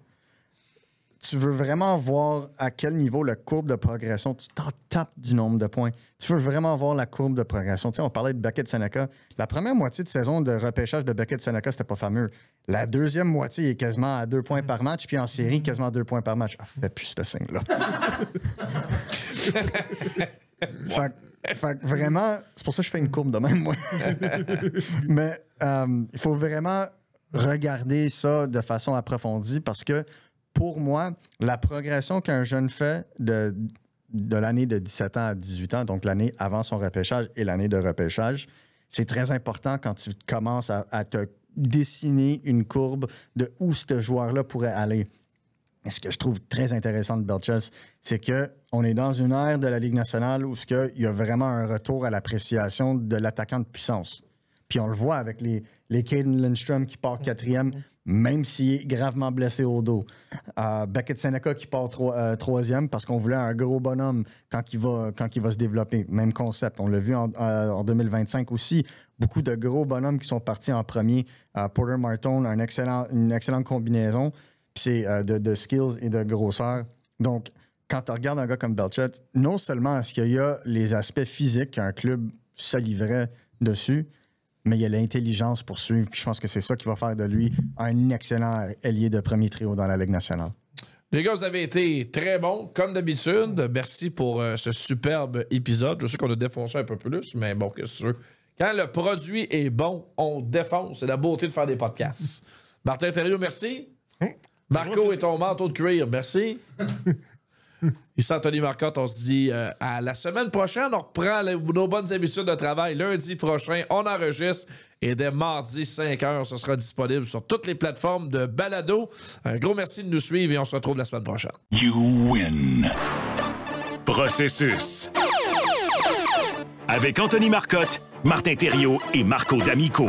Speaker 6: tu veux vraiment voir à quel niveau la courbe de progression, tu t'en tapes du nombre de points. Tu veux vraiment voir la courbe de progression. Tu sais, on parlait de Beckett Seneca. La première moitié de saison de repêchage de Beckett Seneca, c'était pas fameux. La deuxième moitié est quasiment à 2 points par match, puis en série, quasiment 2 points par match. Ah, fais plus ce signe-là. Fait que vraiment, c'est pour ça que je fais une courbe de même, moi. Mais il faut vraiment regarder ça de façon approfondie parce que pour moi, la progression qu'un jeune fait de l'année de 17 ans à 18 ans, donc l'année avant son repêchage et l'année de repêchage, c'est très important quand tu commences à te dessiner une courbe de où ce joueur-là pourrait aller. Et ce que je trouve très intéressant de Belcher, c'est qu'on est dans une ère de la Ligue nationale où il y a vraiment un retour à l'appréciation de l'attaquant de puissance. Puis on le voit avec les Caden Lindstrom qui part 4e, même s'il est gravement blessé au dos. Beckett Seneca qui part 3e parce qu'on voulait un gros bonhomme quand il va se développer. Même concept. On l'a vu en 2025 aussi. Beaucoup de gros bonhommes qui sont partis en premier. Porter Martone, une excellente combinaison. Puis c'est de skills et de grosseur. Donc, quand tu regardes un gars comme Belcher, non seulement est-ce qu'il y a les aspects physiques qu'un club s'alivrait dessus, mais il y a l'intelligence pour suivre. Puis je pense que c'est ça qui va faire de lui un excellent ailier de premier trio dans la Ligue nationale.
Speaker 5: Les gars, vous avez été très bons, comme d'habitude. Merci pour ce superbe épisode. Je sais qu'on a défoncé un peu plus, mais bon, qu'est-ce que tu veux? Quand le produit est bon, on défonce. C'est la beauté de faire des podcasts. Martin Thériault, merci. Marco et ton manteau de cuir, merci. Ici Anthony Marcotte, on se dit à la semaine prochaine. On reprend nos bonnes habitudes de travail. Lundi prochain, on enregistre. Et dès mardi, 5h, ce sera disponible sur toutes les plateformes de balado. Un gros merci de nous suivre et on se retrouve la semaine prochaine.
Speaker 4: You win. Processus. Avec Anthony Marcotte, Martin Thériault et Marco D'Amico.